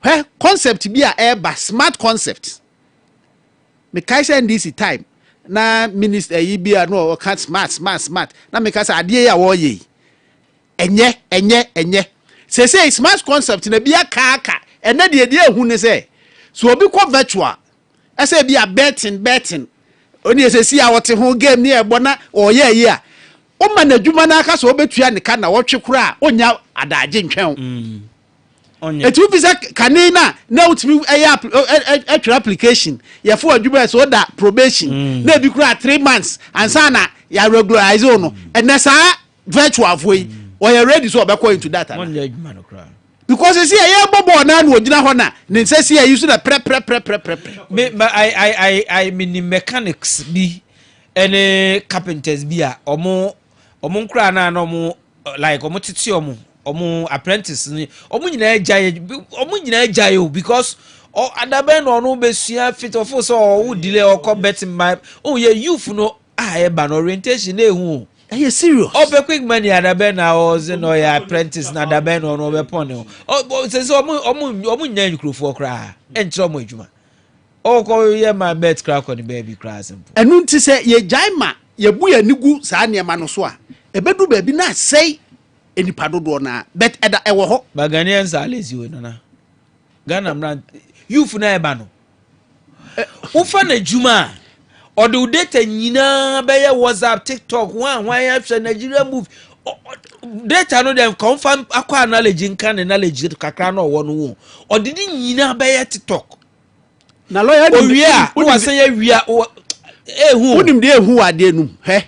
he concept bia eba smart concept me kai say this time na minister yi bia no o can smart na me kai say ade ya wo ye enye say smart concept na bia ka ene de ehu ne say so obi ko virtual say bia betting oni say si a wote ho game ne ebo na o ye yi a o ma na dwuma na aka so obetua ne ka na wotwe kura onya adaje ntwen onya etu visa kanina na utimi atwa application ye for adwuma so da probation na bi kura 3 months ansa na ya regularize no ene sa virtual foi or you ready so obekọ into that onya adwuma no kura because see ye bobo na na ogina ho na ne say see you so na pre me I mean mechanics bi any carpenters bi a omo nkura na omo like omo titi omo apprentice ni omo nyina ajaye because adabe no no besua fit of so o delay o ko betting my ye youth no e ban orientation na ehu you serious be quick money adabe na o ze no ya apprentice na adabe no be pon o say omo nya nkrofo kra enche omo adwuma o ko ye my bet crack on the baby cry simple enu nti se ye jaima ye bu ya nigu saa ne ma no so a ebedu ba bi na sei enipa dodo na bet eda ewo ho Ghanaians are lazy we na Ghana mran youth na eba no ufa na juma o do data nyina be ye WhatsApp TikTok wan ya hwe Nigeria move data no dem confirm akwa knowledge nkan knowledge kakra no wo no o de nyina be ye TikTok na lawyer o wi a wo say ye wi a ehu onim de ehu ade num he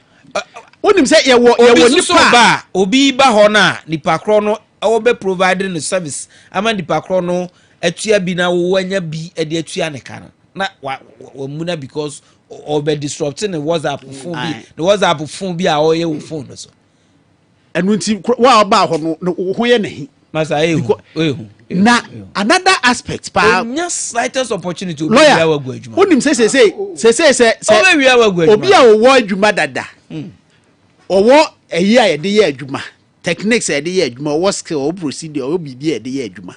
onim say ye wo nipa ba obi ba ho na nipa kro no wo be providing the service ama nipa kro no atua bi na wo anya bi e de atua ne kan na wa muna because or be disrupting the WhatsApp phone bi a o ye wo phone so enu nti wa ba ho no ho ye nahi masa ehu na another aspect pa nya slightest opportunity obi ya wagu adwuma onim say obi ya wagu adwuma obi a wo adwuma dada owo eyi a ye de ye adwuma techniques ye de ye adwuma wo skill o procedure o bibi ye de ye adwuma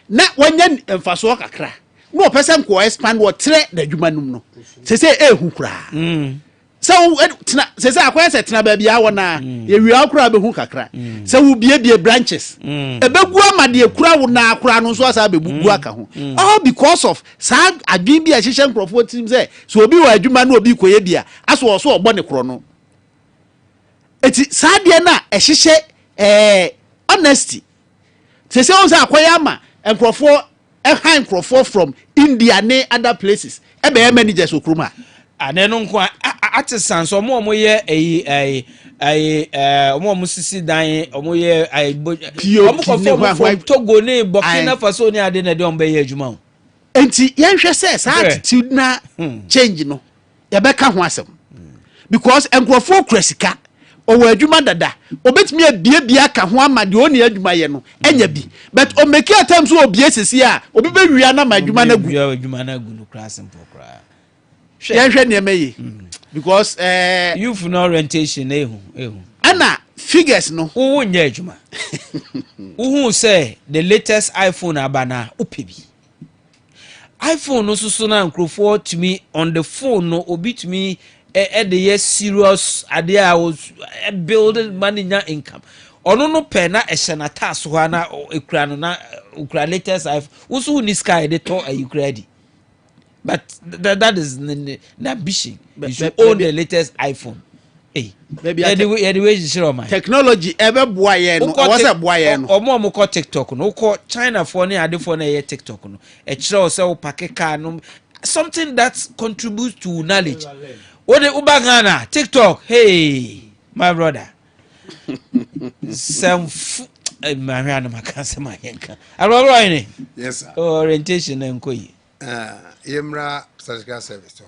na wanya emfaso kakra no person ko expand wo tre da adwuma num no say ehu kura so say akwai say tena ba bia wona ye wi akura be hu kakra say wo bie branches ebegu amade akura wo na akura no so asa be bugu aka ho all because of sa adwin bia hihye nkrofo tim say so obi wa adwuma na obi koye bia aso so ogbo ne kro no eti sa de na ehihye honesty say on say akwai ama nkrofo high nkrofo from India ne other places ebe managers okruma aneno nko artisans omo ye omo musisi dan omo ye omo ko from Togo ne Burkina Faso ne ade na de ombe ye adwuma. Enti yenhwe say sa attitude na change no ya beka ho asem because enkrofo krasika owo adwuma dada obetumi abie aka ho ama de oni adwuma ye no enya bi but o make attempts so obie sesi a obi be wia na ma adwuma na gu no kra simple kra yenhwe ne emayi because youth no orientation ehu ana figures no wo nya adwuma wo say the latest iPhone abana opebi iPhone no so na nkrofo to me on the phone no obi to me the serious idea was building money income ono no pe na ehye na task ho na ekura no na ukura latest iPhone wo so ni sky dey to ready but that is the ambition. You should own the latest iPhone. Hey, maybe anyway, sure my technology ever boy no was a boy no omo ko TikTok no ko China for ne ade for na ye TikTok no e kire say o pack car no something that contributes to knowledge. What the ubagana TikTok, hey my brother. Some Mariana Makasa my yanka. Alright. Yes sir. Orientation enko yi. Yemra statistical service.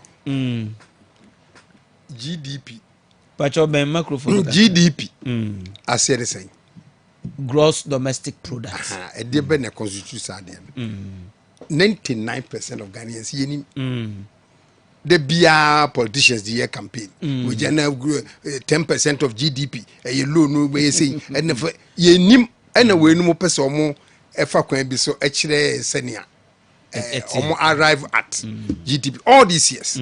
GDP. Pacho ben microphone. GDP. I said the same. Gross domestic product. A dear ben a constitution. 99% of Ghanaians yenim. The BR politicians the year campaign. We generate 10% of GDP. A low no way saying and if yenim and away no person more if I can be so actually senior. Arrive at GDP all these years.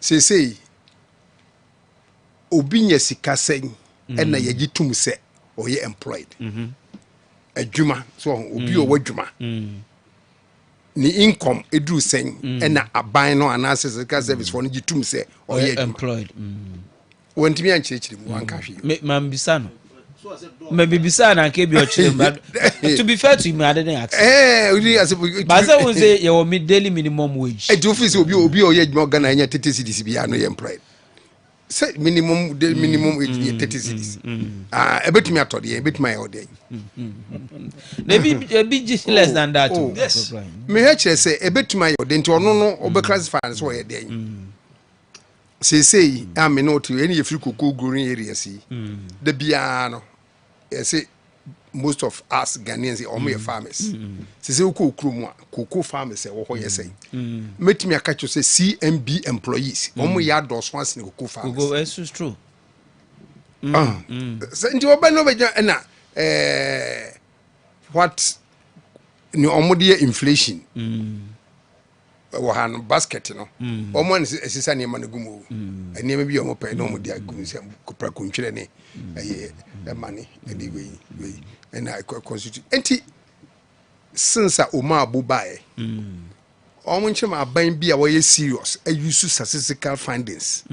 Say obinya sika sen na ye tum se or ye employed. Adwuma so obi o wadwuma. Ni income edu sen na aban no anase sika service for ni tum se or ye employed. Won't me anchechiri mu anka hwe. Mambisa no. Maybe bisa na nke bi o chire but to be fair to him I didn't ask. But I will say your daily minimum wage. The office obi o ye adwuma Ghana anya 30 cedis bia no ye employed. Say minimum daily minimum wage 30 cedis. Ebetumi atode ye ebetumi ayode. Maybe a bit less than that. Yes. Me hear say ebetumi ayode nti ono no obe classify so ye den. Say am no to any free cocoa growing area see. The bia no say most of us Ghanaians are farmers. Say cocoa farmers wo ho say. Metimi aka cho say CMB employees yard those ones in cocoa farmers. Cocoa is true. So nti oba no be na what ni omodie inflation. Wahan basket no omo esisa ne manegumo ene bi omo pe no mo dia gunse kopra kuntwere ne the money anyway and I constitute enti since oma abubae omo nchema aban bi a woye serious use statistical findings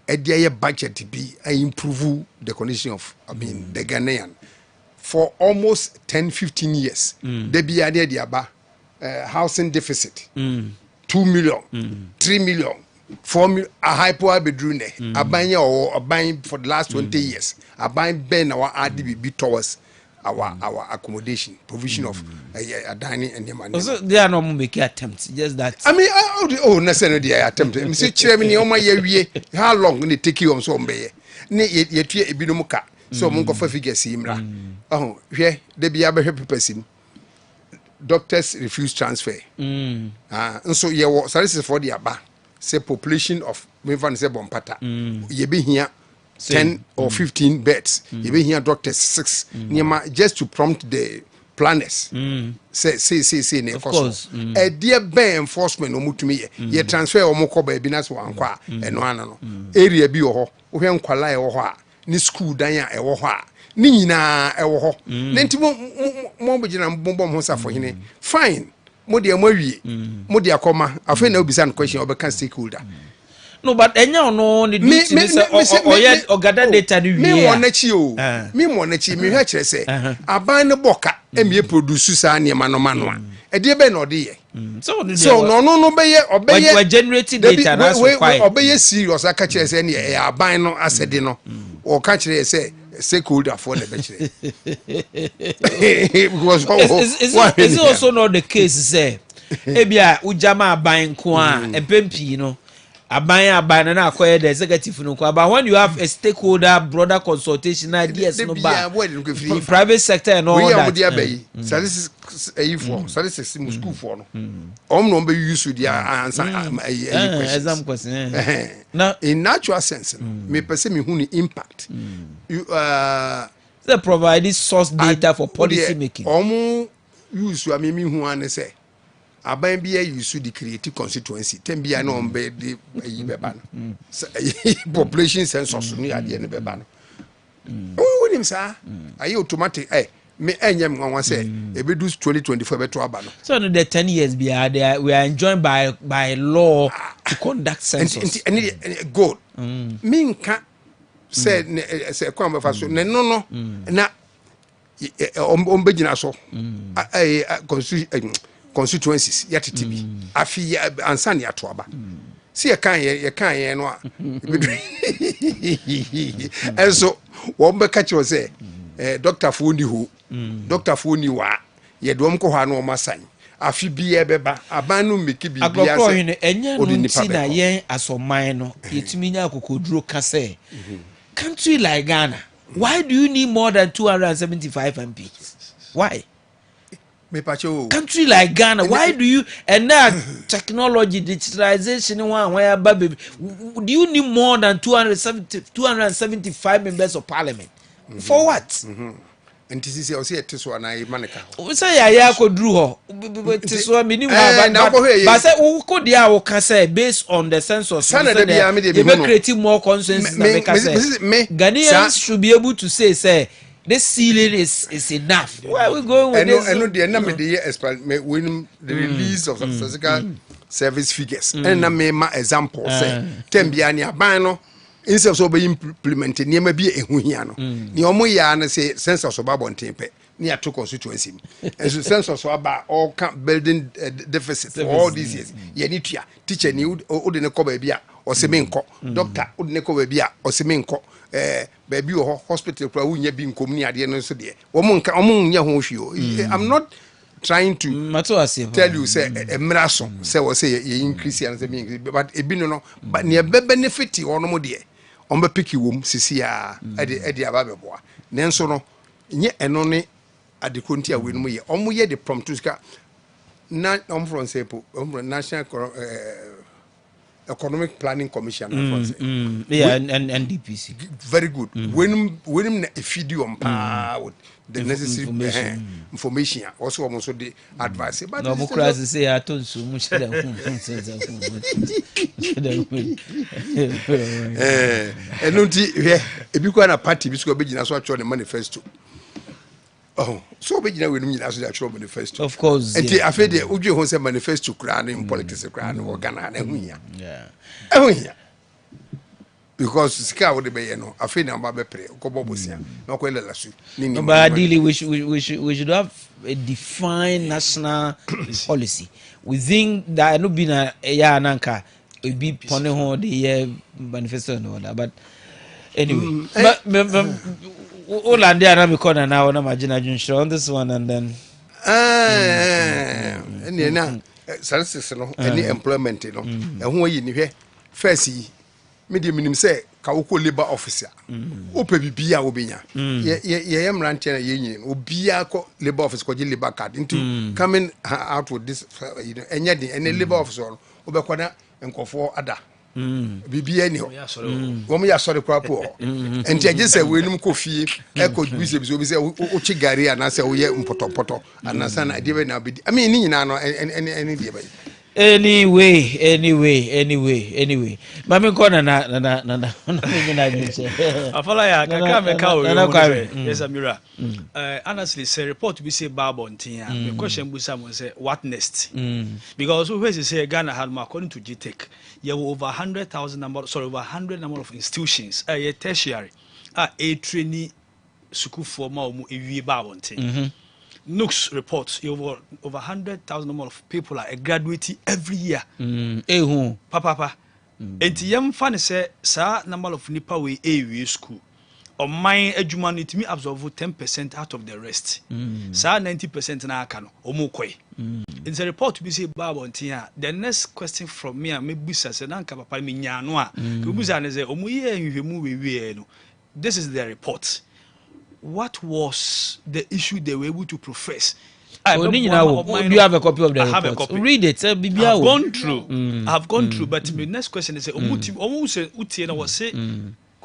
e dia budget bi improve the condition of the Ghanaian for almost 10-15 years there be ade dia ba housing deficit 2 million, 3 million, 4 million, a hyper bedroom. A buying or a buying for the last 20 years. A buying ben our RDB towards our accommodation, provision of a dining and your money. So they are not making attempts, just that. I mean, necessarily I attempt. Mr. Chairman, on my year, how long will it take you on some bay? Nay, yet a binomuka, so monk of a figure simra. Oh, here, they be a happy person. Doctors refuse transfer. And so ye was services for the aba. Say population of Mevan say Bompata. Ye be here 10 or 15 beds. Ye be here doctors 6. Just to prompt the planners. Say of course. A dear bear enforcement no to me. Ye transfer or moko baby nas one qua and one area be or when qualai or ni school danya e wo ni nyina ewo ho nenti mo begina mbombo ho sa for hene fine mo de amawie mo de akoma afa na obisa no question obeka stakeholder no but enya no ni duty ni say ogada data ni wie me wona chi o me wona chi me hwa kire say aban ne boka emie produce sa ne mano a e de be na ode ye so no be ye obeye we generating data na so quiet obeye serious aka kire say ne aban no asede no or catch it say stakeholder for the betray. Because is it also not the case say ebia ujama aban ko a empempi no aban na akoye the executive no ko but when you have a stakeholder broader consultation ideas no ba private sector and all that we are statistics for statistics in school for no no be use their answer exam question now in natural sense me person me hu ni impact you they provide source data for policy making use you me hu an say aban bia use the creative constituency tem bia no be the beba no population census no ya de ne beba no we nim sa ayi automatic me enyem nwa say e be do 2024 be to aba no so no the 10 years bia we are enjoined by law to conduct census and good minka say kwa mfa so ne no na ombegina so constituencies yatiti bi afi ansane ya to aba si ye kan no a enso wo be ka chi say doctor Foni ho doctor Foni wa ye dom ko ha no masan afi bi e beba abanu meki bi bia se enye no nti na yen asoman no yetumi nya akokoduro ka say country like Ghana, why do you need more than 275 MPs? Why? Country like Ghana, why do you and that technology, digitalization, where baby, do you need more than 275 members of parliament? For what? And this is also a na manica. We say ya could draw so minimum but say who could ya can say based on the census creating more consensus Ghanaians should be able to say this ceiling is enough. Where are we going with this? I know the number when the release of statistical service figures and na me example say tembiania bano instead of being implemented near maybe a huiano. Ni omo ya na say census of babon tempe near to constituency. And so census about all building deficit for all these years. Ye ni teacher ni udene ko bia or semenko doctor udene ko bia or semenko baby or hospital kwa unya bi nkom ni ade no so de. Omo nya ho hwio. I'm not trying to tell you say emraso say we say ye increase and say me increase but e bi no but ne be benefit ono mo de on be pick wom sisi a e aba beboa nenso no nye eno ne adekonti a we no ye omo ye the prompt ska na om from say national economic planning commission yeah and NDPC very good when na efidium pa the necessary information also almost the advice but no mo crazy say atonso mu sheda enunti ebi kwa na party bi so be gina so atcho the manifesto so be gina we no nyina so the atcho manifesto of course enti afede udwe ho say manifesto kra na in politics kra na organa na hunya yeah because sika wo de be no afi na ba be pre ko bobosia na ko lela su no but ideally we should have a defined national policy within that no be na ya nanka e be pone ho the manifesto and all that but anyway but Olande ana me corner now na magina junshire on this one and then and na statistics no any employment no e ho yi ni hwe first media minim say ka woko labor officer ope bibia obenya ye yemrante na yenyin obia ko labor office ko gi labor card into coming out with this you know enya din any labor officer obekoda enkofo ada bibia ni wo ya sori kwa po enti age say we num kofie e ko bise obi say o chi gari ana say wo ye mpotopoto ana sana ade be na bidi I mean ni nyina no any de be anyway mami kona na afala ya kaka meka o yes amira honestly say report we say babontin the question we say what next because we say Ghana had according to GTech there were over 100,000 over 100 number of institutions tertiary a trainee school for ma omu ewie babontin Nooks reports over 100,000 number of people are graduating every year. Papa. And the young fan say, sir, number of nipa we a school. or mine edwuma it me absorb 10% out of the rest. So 90% na aka no omukoi. It's a report to be say Bible ntia. The next question from me and me busa say na nka papa me nya no a. Busa na say omuye nhwemu we no. This is the report. What was the issue they were able to profess? Do you have a copy of the report? I have a copy. Read it. I've gone through. I've gone through. But the next question is, almost was say,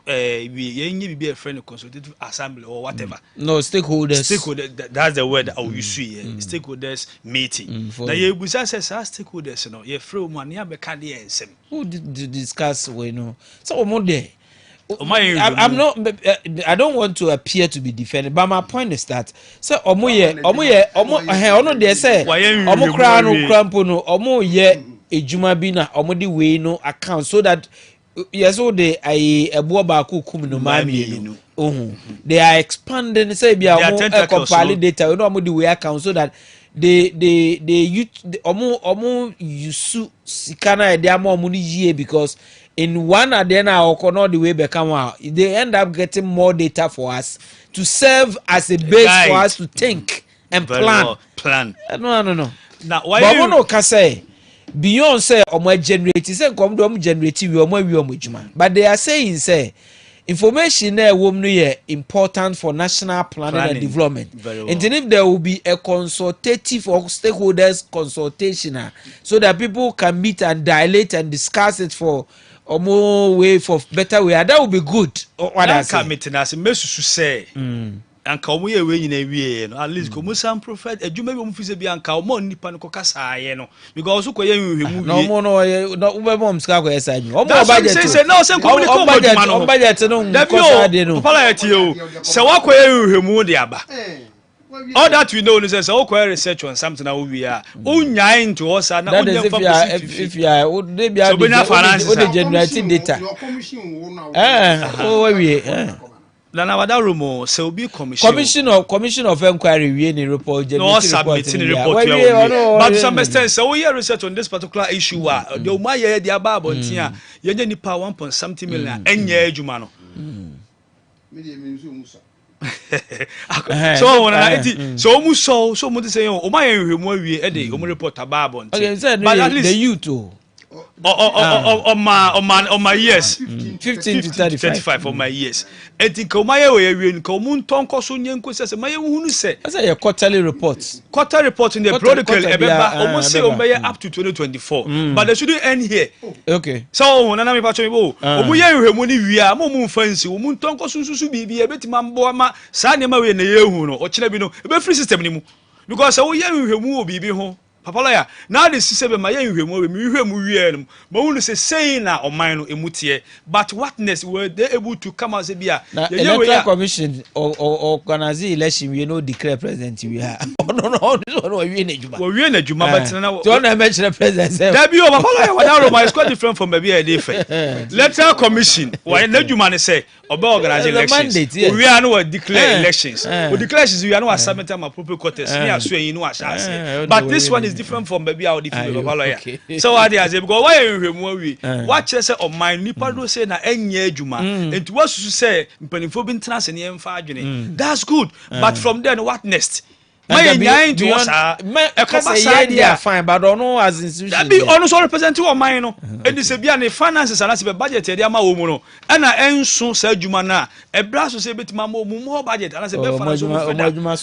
we be a friend consultative assembly or whatever. No, stakeholders. Stakeholders. That's the word I will use. Stakeholders meeting. Now you will say, stakeholders, you know, you're free money, you can't answer. Who discuss? We know. So more there. I'm not. I don't want to appear to be defended, but my point is that so omoye. Ono dey say omo kra no krampo no omo ye ejuma bi na omo di we no account so that yes so they ebo ba ku kum no mami no they are expanding say bia omo compile data no omo di we account so that they omo yusu sikana e dey am omo ni yie because in one adena or not the way become out, they end up getting more data for us to serve as a base for us to think and plan. Well, plan. No. Now why but you can say beyond say or generate say come do generate we but they are saying say information there will be important for national planning and development. And then if there will be a consultative or stakeholders consultation so that people can meet and dilate and discuss it for or more way for better way, that would be good. What I say, mesusu say, anka omo ye we nyina wie no at least komo sam prophet adwuma bi omo fi se bi anka omo nipa no kokasa ye no because so koye nhwemu no mo no ube bom ska ko esa nyu omo budget say no say komo ko adwuma no budget no kosa de no papa la tie o se wa koye nhwemu de aba. All that we know is that so research on something that we are unya into us and that is if you are they be the generating data Nana wada room so be commission of inquiry we any report no submitting report but to some extent so we research on this particular issue the uma ye dia ba abontia ye nya nipa 1.something million enya adwuma no so when I so almost so much say o my nhwemu awie e dey o report ababo nti but at least the youth on my years 15 to 35 for my years I think o my we awie nka o mun tonko so nyenko se my hunu se say your quarterly reports in the protocol ebeba almost say o may up to 2024 but they shouldn't end here okay so na me pacho o mu ye nhwemu ni wi a mo mu fancy o mun tonko sususu bibi ebetima mbo ma sa ne ma we na ye hu no o kire bi no ebe free system ni mu because o ye nhwemu o bibi ho papa lawyer now the system ma ye nhwemu me nhwemu wie no ma hu no say na o man no emutie but whatness were they able to come out say bia ye electoral commission or organize election we no declare president we have no we na juma but na so na mention president that be o papa lawyer wada Roma is quite different from maybe a different electoral commission why na juma ne say oba organize elections we are no declare elections we declarations we are no submit am appropriate quarters me aso yin no asase but this one is different from maybe our different papa lawyer so what they say because why nhwemu awie what say on my nipa do say na enya adwuma enti wasusu say mpanifo bi ntena se ne emfa adwene that's good but from then what next my nine to us a fine but don't know as institution that be also representing o man no and this be an finances and as be budget e dey ama wo mu no e na enso sa adwuma na e bra so say betima ma mu more budget and as be finance but adwuma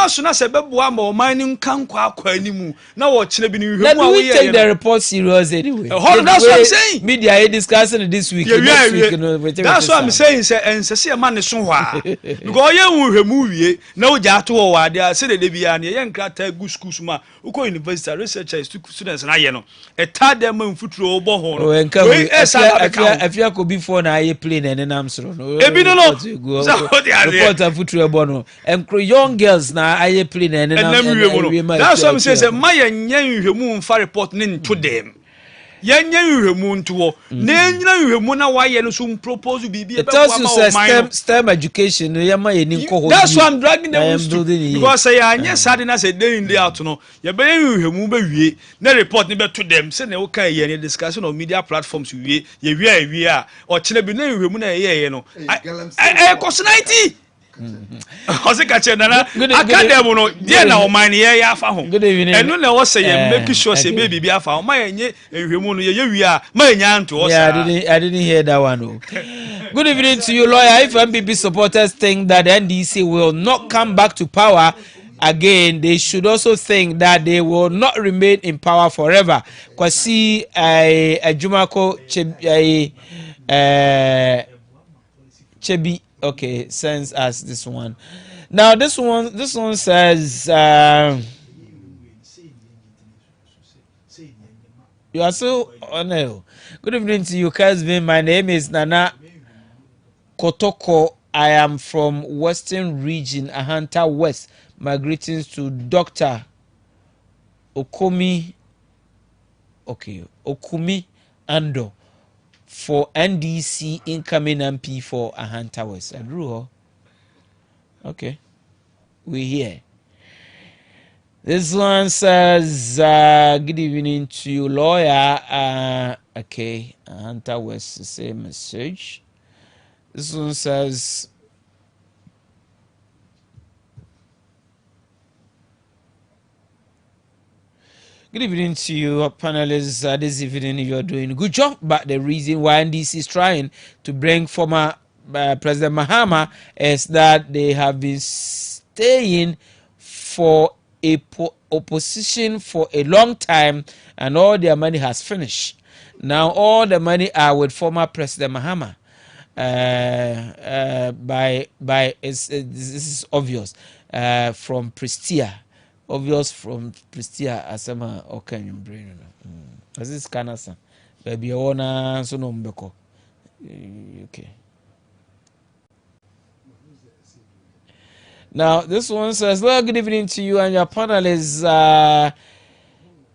so na say be boa ma o man ni nkan kwa animu na wo kire bi ni hwemu a we take the report serious anyway that's what I'm saying media is discussing this week next week that's what I'm saying say ensese man ne so hwa because ye hwemu wie na o ja to wa dia say the bia na ye nkrata gu schools ma uko university researchers students na ye no e tad dem mfuturo obo ho no we afia ko before na ye plane and nam soro no ebi no report mfuturo obo no young girls na aye plane and nam that's what I'm saying say my yen nhwemu mfa report ne to them yenya nhwemu nto na nyina nhwemu na waye no so propose bibi e it tells you STEM education yema ye ni nko ho. That's why I'm dragging them to, because say anya sad na say day in day out no ye be nhwemu be wie na report ni be to them say na wo kan ye ni discussion on media platforms wie ye wie a o kire bi na nhwemu na ye no cost 90 Ose ka che na academy no dia na o man ye ya afa ho enu na wo say ye make sure say baby bi afa ho ma ye nye nhwemu no ye wie a ma nya nto o sa. I didn't hear that one. Oh. Good evening to you, lawyer. If MPP supporters think that the NDC will not come back to power again, they should also think that they will not remain in power forever. Kwasi Jumako Chebi, okay, sends us this one. Now this one says you are so honored. Good evening to you, Kessben. My name is Nana Kotoko. I am from Western Region, Ahanta West. My greetings to Dr. Okumi Ando for NDC incoming MP for Ahanta West. Okay, we're here. This one says, good evening to you, lawyer. Okay, Ahanta West, the same message. This one says, good evening to you, panelists. This evening you're doing a good job, but the reason why NDC is trying to bring former President Mahama is that they have been staying for a opposition for a long time, and all their money has finished. Now all the money are with former President Mahama. This is obvious from Prestia. Obvious from Prestia asema okay in brain. This is Kanasa. Baby ona so no mbeko. Okay. Now this one says, well, good evening to you and your panelists.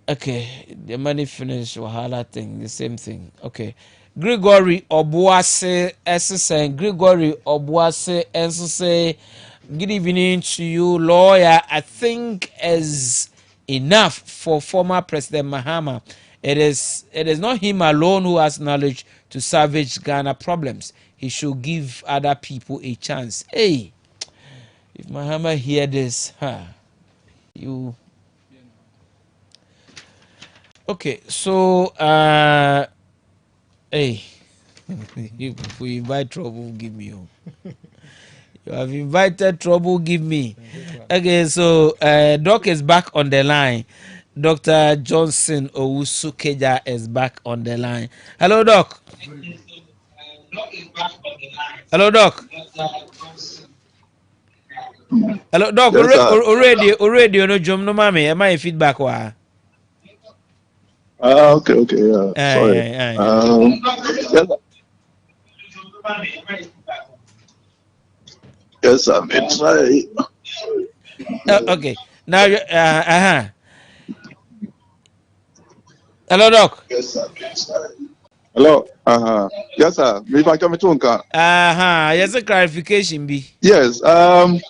Okay, the money finish wahala thing, the same thing. Okay. Gregory Obuase saying Gregory Obuase say good evening to you, lawyer. I think is enough for former President Mahama. It is not him alone who has knowledge to salvage Ghana problems. He should give other people a chance. Hey, if Mahama hear this, you okay? So hey, if we invite trouble, give me. You have invited trouble, give me. Okay, so Doc is back on the line. Dr. Johnson Owusu-Keja is back on the line. Hello, Doc. Hello, Doc. Hello, Doc. Yes, already, no jump, no mommy. Am I feedback? Wa? Okay, sorry. Yes, it's right. Okay. Now, hello, Doc. Yes, sir. Hello. Yes, sir. If I come to Yes, a clarification, B. Yes. I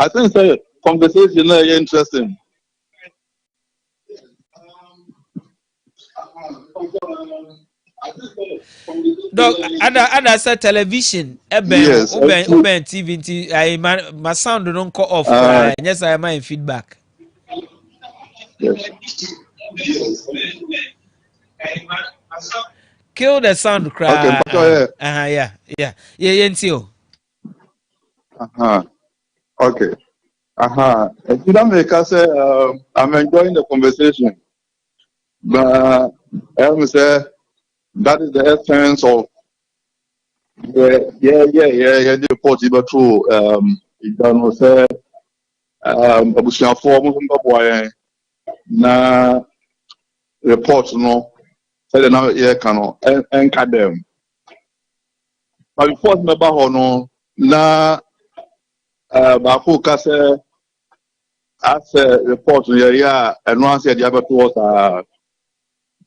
think the conversation is interesting. Doc, other said television. Yes. Open TV. My sound don't call off. Yes, I am in feedback. Yes. Kill the sound cry. Okay. Yeah. Okay. I'm enjoying the conversation, but I have to say that is the essence of the report. Even true. It doesn't say na report no. Say now enka them. But before member ho no na ba ko ka say as a report, yeah, and one said the other two was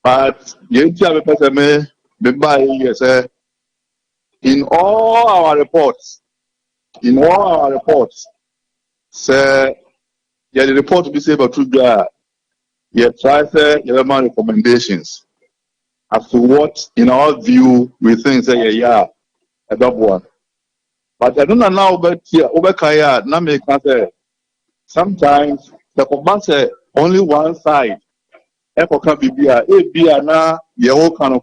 but you tell me, person, me buy yes, in all our reports, say, yeah, the report to be able to go, yeah, try say, yeah, my recommendations as to what, in our view, we think say, yeah, a double one. But I don't know now, but here, over Kaya, now make say, sometimes the command say only one side. Echo can be a na the whole kind of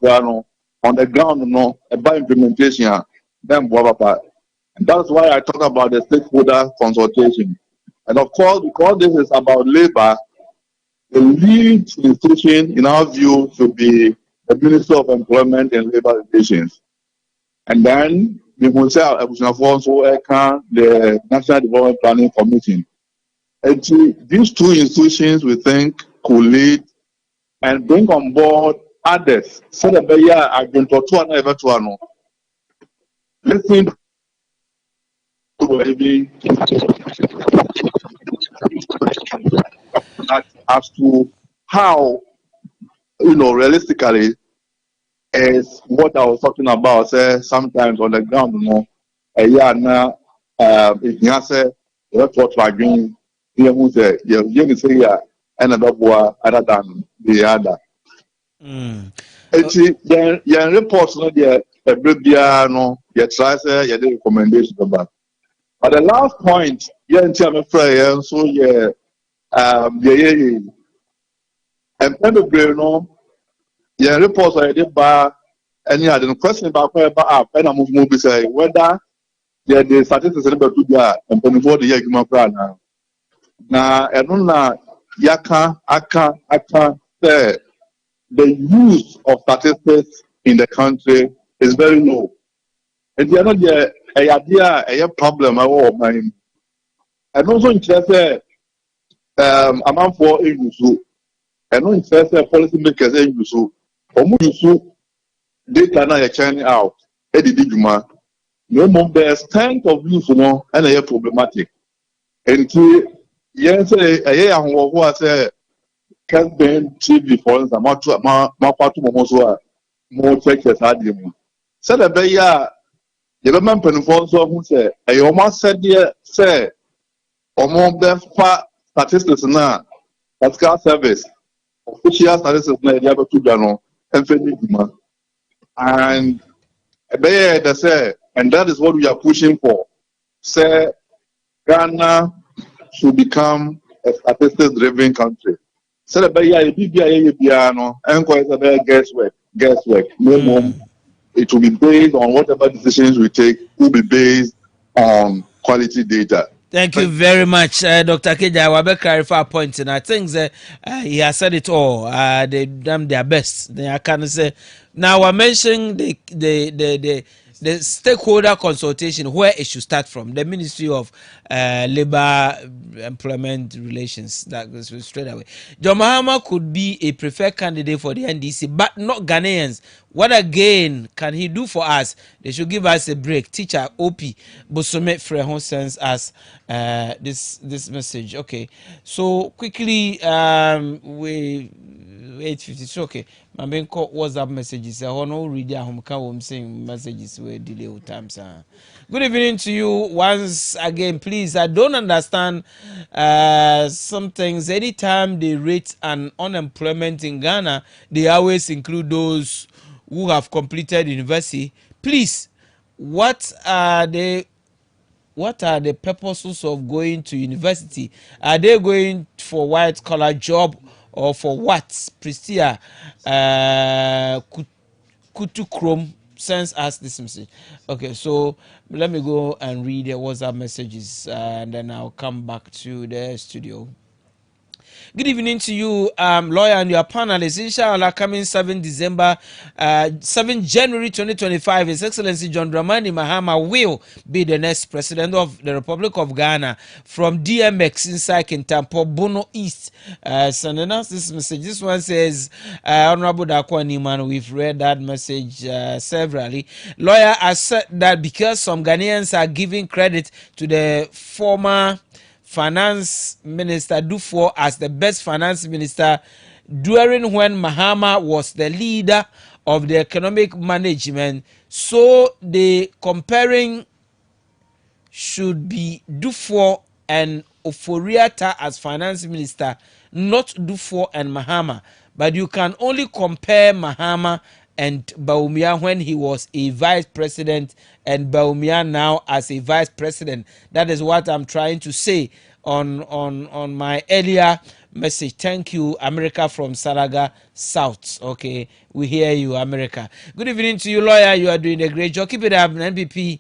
on the ground, no, about implementation, then blah. And that's why I talk about the stakeholder consultation. And of course, because this is about labor, the lead institution, in our view, should be the Minister of Employment and Labor Relations. And then we will say the National Development Planning Commission. And these two institutions, we think, could lead and bring on board others so that they are going to ever to know. Listen as to how, realistically is what I was talking about. Say sometimes on the ground, now, if you say that's what we're doing, you say yeah, and other than the other. Then reports no there no you try say you recommendation about. But the last point, I'm afraid so and no reports I did by any other question about and I'm moving say whether the statistics about to be and before the year now. Now and na yaka aka say the use of statistics in the country is very low. And the other idea a problem I want mine. And also interested amount for use and no interested policymakers use use data now churning out edidijuma. No more the extent of use and a problematic. And yes who say Kessben TV for instance, more checkers had him. Said a bear, the government penfolds who say, I almost said, dear, say, or more than far statistics now, Pascal service, official statistics, the other two journal, and a bear, they say, and that is what we are pushing for. Say, Ghana should become a statistics driven country. So the piano and quite a guesswork. No more. It will be based on whatever decisions we take will be based on quality data. Thank you very much, Dr. Keja. I will clarify a point, and I think that he has said it all. They done their best. I can say now. I mentioned the stakeholder consultation, where it should start from. The Ministry of Labor Employment Relations. That goes straight away. John Mahama could be a preferred candidate for the NDC, but not Ghanaians. What again can he do for us? They should give us a break. Teacher OP Bosome Freho sends us this message. Okay, so quickly we 8:50. So okay, my main call WhatsApp messages. I want to read their home. Come saying messages were delayed times. Good evening to you once again. Please, I don't understand some things. Anytime they rate an unemployment in Ghana, they always include those who have completed university. Please, what are the purposes of going to university? Are they going for white collar job or for what? Pristia Kutu Chrome sends us this message. Okay, so let me go and read the WhatsApp messages and then I'll come back to the studio. Good evening to you, lawyer, and your panelists. Inshallah, coming 7 December, 7 January 2025, His Excellency John Dramani Mahama will be the next president of the Republic of Ghana from DMX inside Kintampo, Bono East. Sending us this message. This one says, Honorable Dakwa Niman, we've read that message severally. Lawyer has said that because some Ghanaians are giving credit to the former finance minister Dufour as the best finance minister during when Mahama was the leader of the economic management. So the comparing should be Dufour and Oforiatta as finance minister, not Dufour and Mahama. But you can only compare Mahama and Bawumia when he was a vice president and Bawumia now as a vice president. That is what I'm trying to say on my earlier message. Thank you, America from Saraga South. Okay, we hear you, America. Good evening to you, lawyer. You are doing a great job. Keep it up, NPP.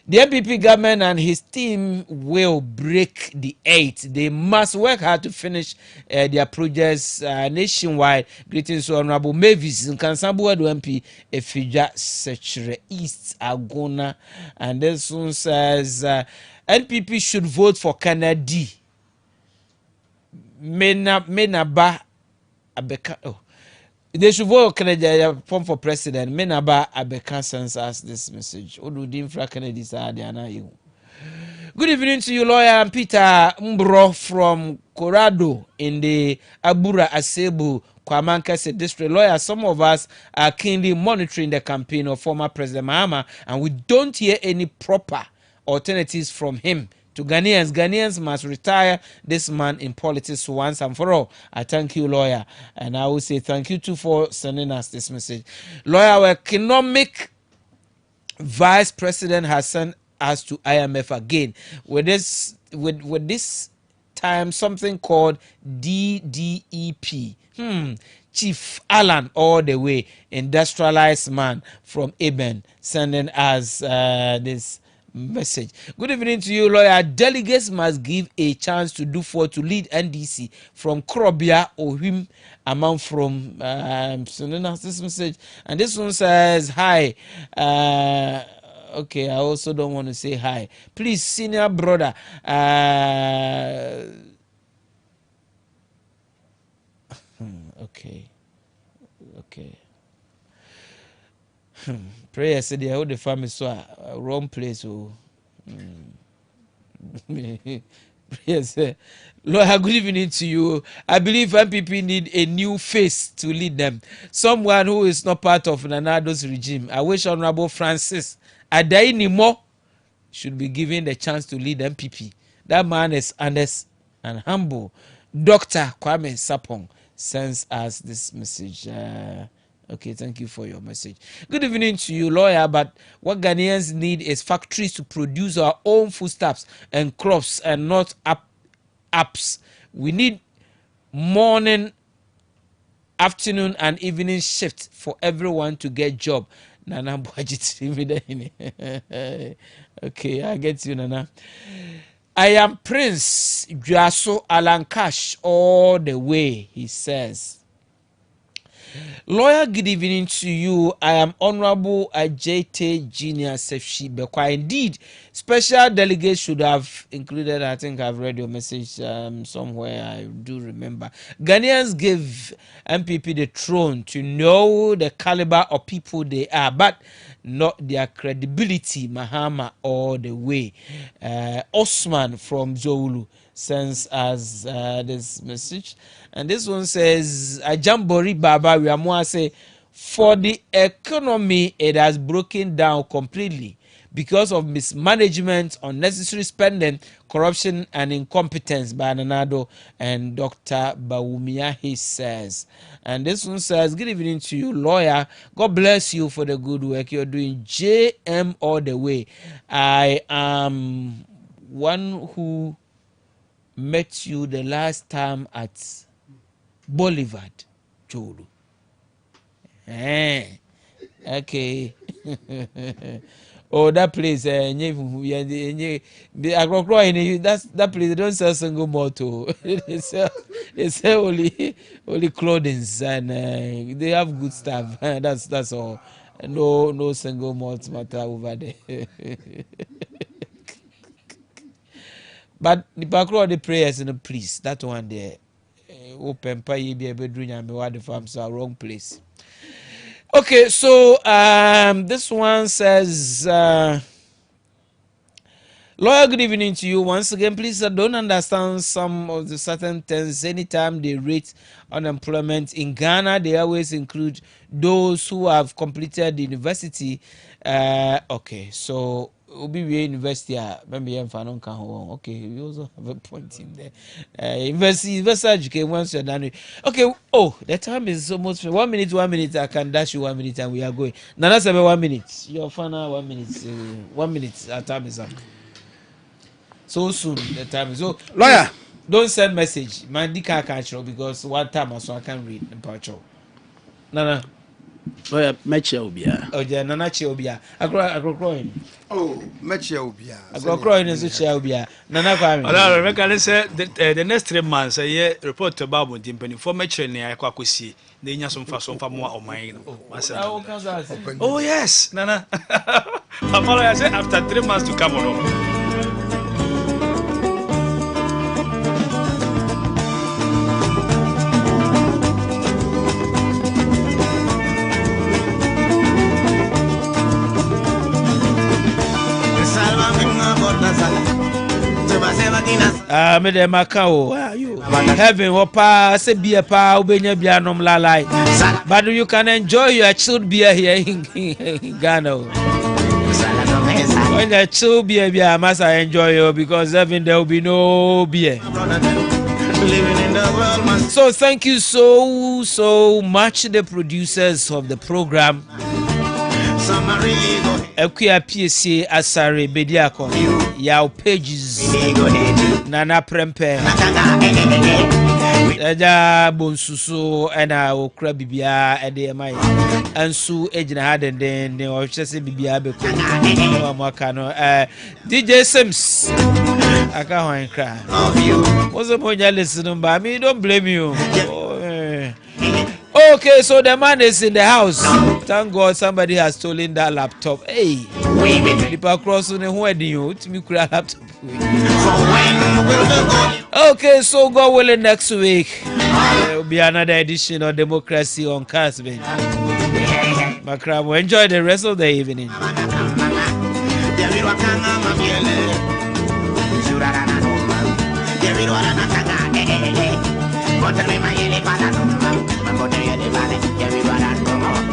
The NPP government and his team will break the eight. They must work hard to finish their projects nationwide. Greetings to Honorable Mavis in Kansambu MP Efija Sechere East Agona. And this one says NPP should vote for Kennedy. Menaba Abeka. Oh, they should vote Kennedy form for president. Menaba Abeka sends us this message. Odu Dimfra Kennedy Saadiana you. Good evening to you, lawyer Peter Mbro from Corrado in the Abura Asebu Kwamankese district. Lawyer, some of us are keenly monitoring the campaign of former President Mahama, and we don't hear any proper alternatives from him. To Ghanaians, Ghanaians must retire this man in politics once and for all. I thank you, lawyer, and I will say thank you too for sending us this message. Lawyer, our economic vice president has sent us to IMF again with this time something called DDEP. Chief Alan, all the way industrialized man from Eben, sending us this message. Good evening to you, lawyer. Delegates must give a chance to Dufour to lead NDC from Krobia or him among from sending us this message. And this one says hi. Okay, I also don't want to say hi. Please, senior brother. Okay. Prayer said the whole family saw wrong place. Oh. Yes, Lord, good evening to you. I believe MPP need a new face to lead them. Someone who is not part of Nanado's regime. I wish Honorable Francis Adainimo should be given the chance to lead MPP. That man is honest and humble. Dr. Kwame Sapong sends us this message. Okay, thank you for your message. Good evening to you, lawyer. But what Ghanaians need is factories to produce our own foodstuffs and crops and not apps. We need morning, afternoon, and evening shift for everyone to get job. Nana budget. Okay, I get you, Nana. I am Prince Juaso Alankash all the way, he says. Lawyer, good evening to you. I am Honorable Ajete Junior Sefshi Bekwa. Indeed, special delegates should have included, I think I've read your message somewhere, I do remember. Ghanaians give MPP the throne to know the caliber of people they are, but not their credibility. Mahama all the way. Osman from Zolu sends us this message. And this one says, Ajambori Baba Riamua say, for the economy, it has broken down completely because of mismanagement, unnecessary spending, corruption, and incompetence by Nanado and Dr. Bawumia, he says. And this one says, good evening to you, lawyer. God bless you for the good work you're doing. JM all the way. I am one who met you the last time at Boulevard, Cholu. Okay. Oh, that place, that place, they don't sell single motto. They sell only clothing, and they have good stuff. That's all. No single malt matter over there. But the background of the prayers in the please, that one there. Open pay be able to do the farm, so wrong place. Okay, so this one says Lawyer, good evening to you once again. Please, I don't understand some of the certain terms. Anytime they rate unemployment in Ghana, they always include those who have completed the university. Okay, so Obi University, maybe I'm fan on. Okay, we also have a point in there. University education once you're done. Okay, oh, the time is almost 1 minute. 1 minute, I can dash you 1 minute, and we are going. Now that's about 1 minute. Your final 1 minute. 1 minute. Our time is up. So soon the time is so. Lawyer, Don't send message. My dick can't catch you because one time I saw I can't read in Pacho. Nana. lawyer, Mecha Obia. Oh, yeah, Nana Chiobia. I grow crying. Oh, Mecha Obia. I grow crying as a Chiobia. Nana Kwame. I reckon say the next 3 months a year report to Babu Timpany for Mecha near Kwakusi. They have some fashion for more of mine. Oh, yes, Nana. I said after 3 months to come on. Me de Macau, heaven, Hopa, say beer pa, Ubenya Bianom Lalai. But you can enjoy your chilled beer here in Ghana. When the chilled beer, I must enjoy you because heaven there will be no beer. So thank you so much, the producers of the program. Equia PSC Asare Bediako Yao Pages Nana Prempe Eja Bonsuso and our Crabibia and the Mai and Sue Ejina had and then they were just Bibia Makano DJ Sims I can't cry. What's the point you're listening by me? Don't blame you. Okay, so the man is in the house. Thank God somebody has stolen that laptop. Hey, people crossing the wedding you to me create laptop. Okay, so God willing, next week there will be another edition of Democracy on Kessben. Macram, enjoy the rest of the evening. Contra mi mayele para no, mambo te viene vale, ya vivo ahora no.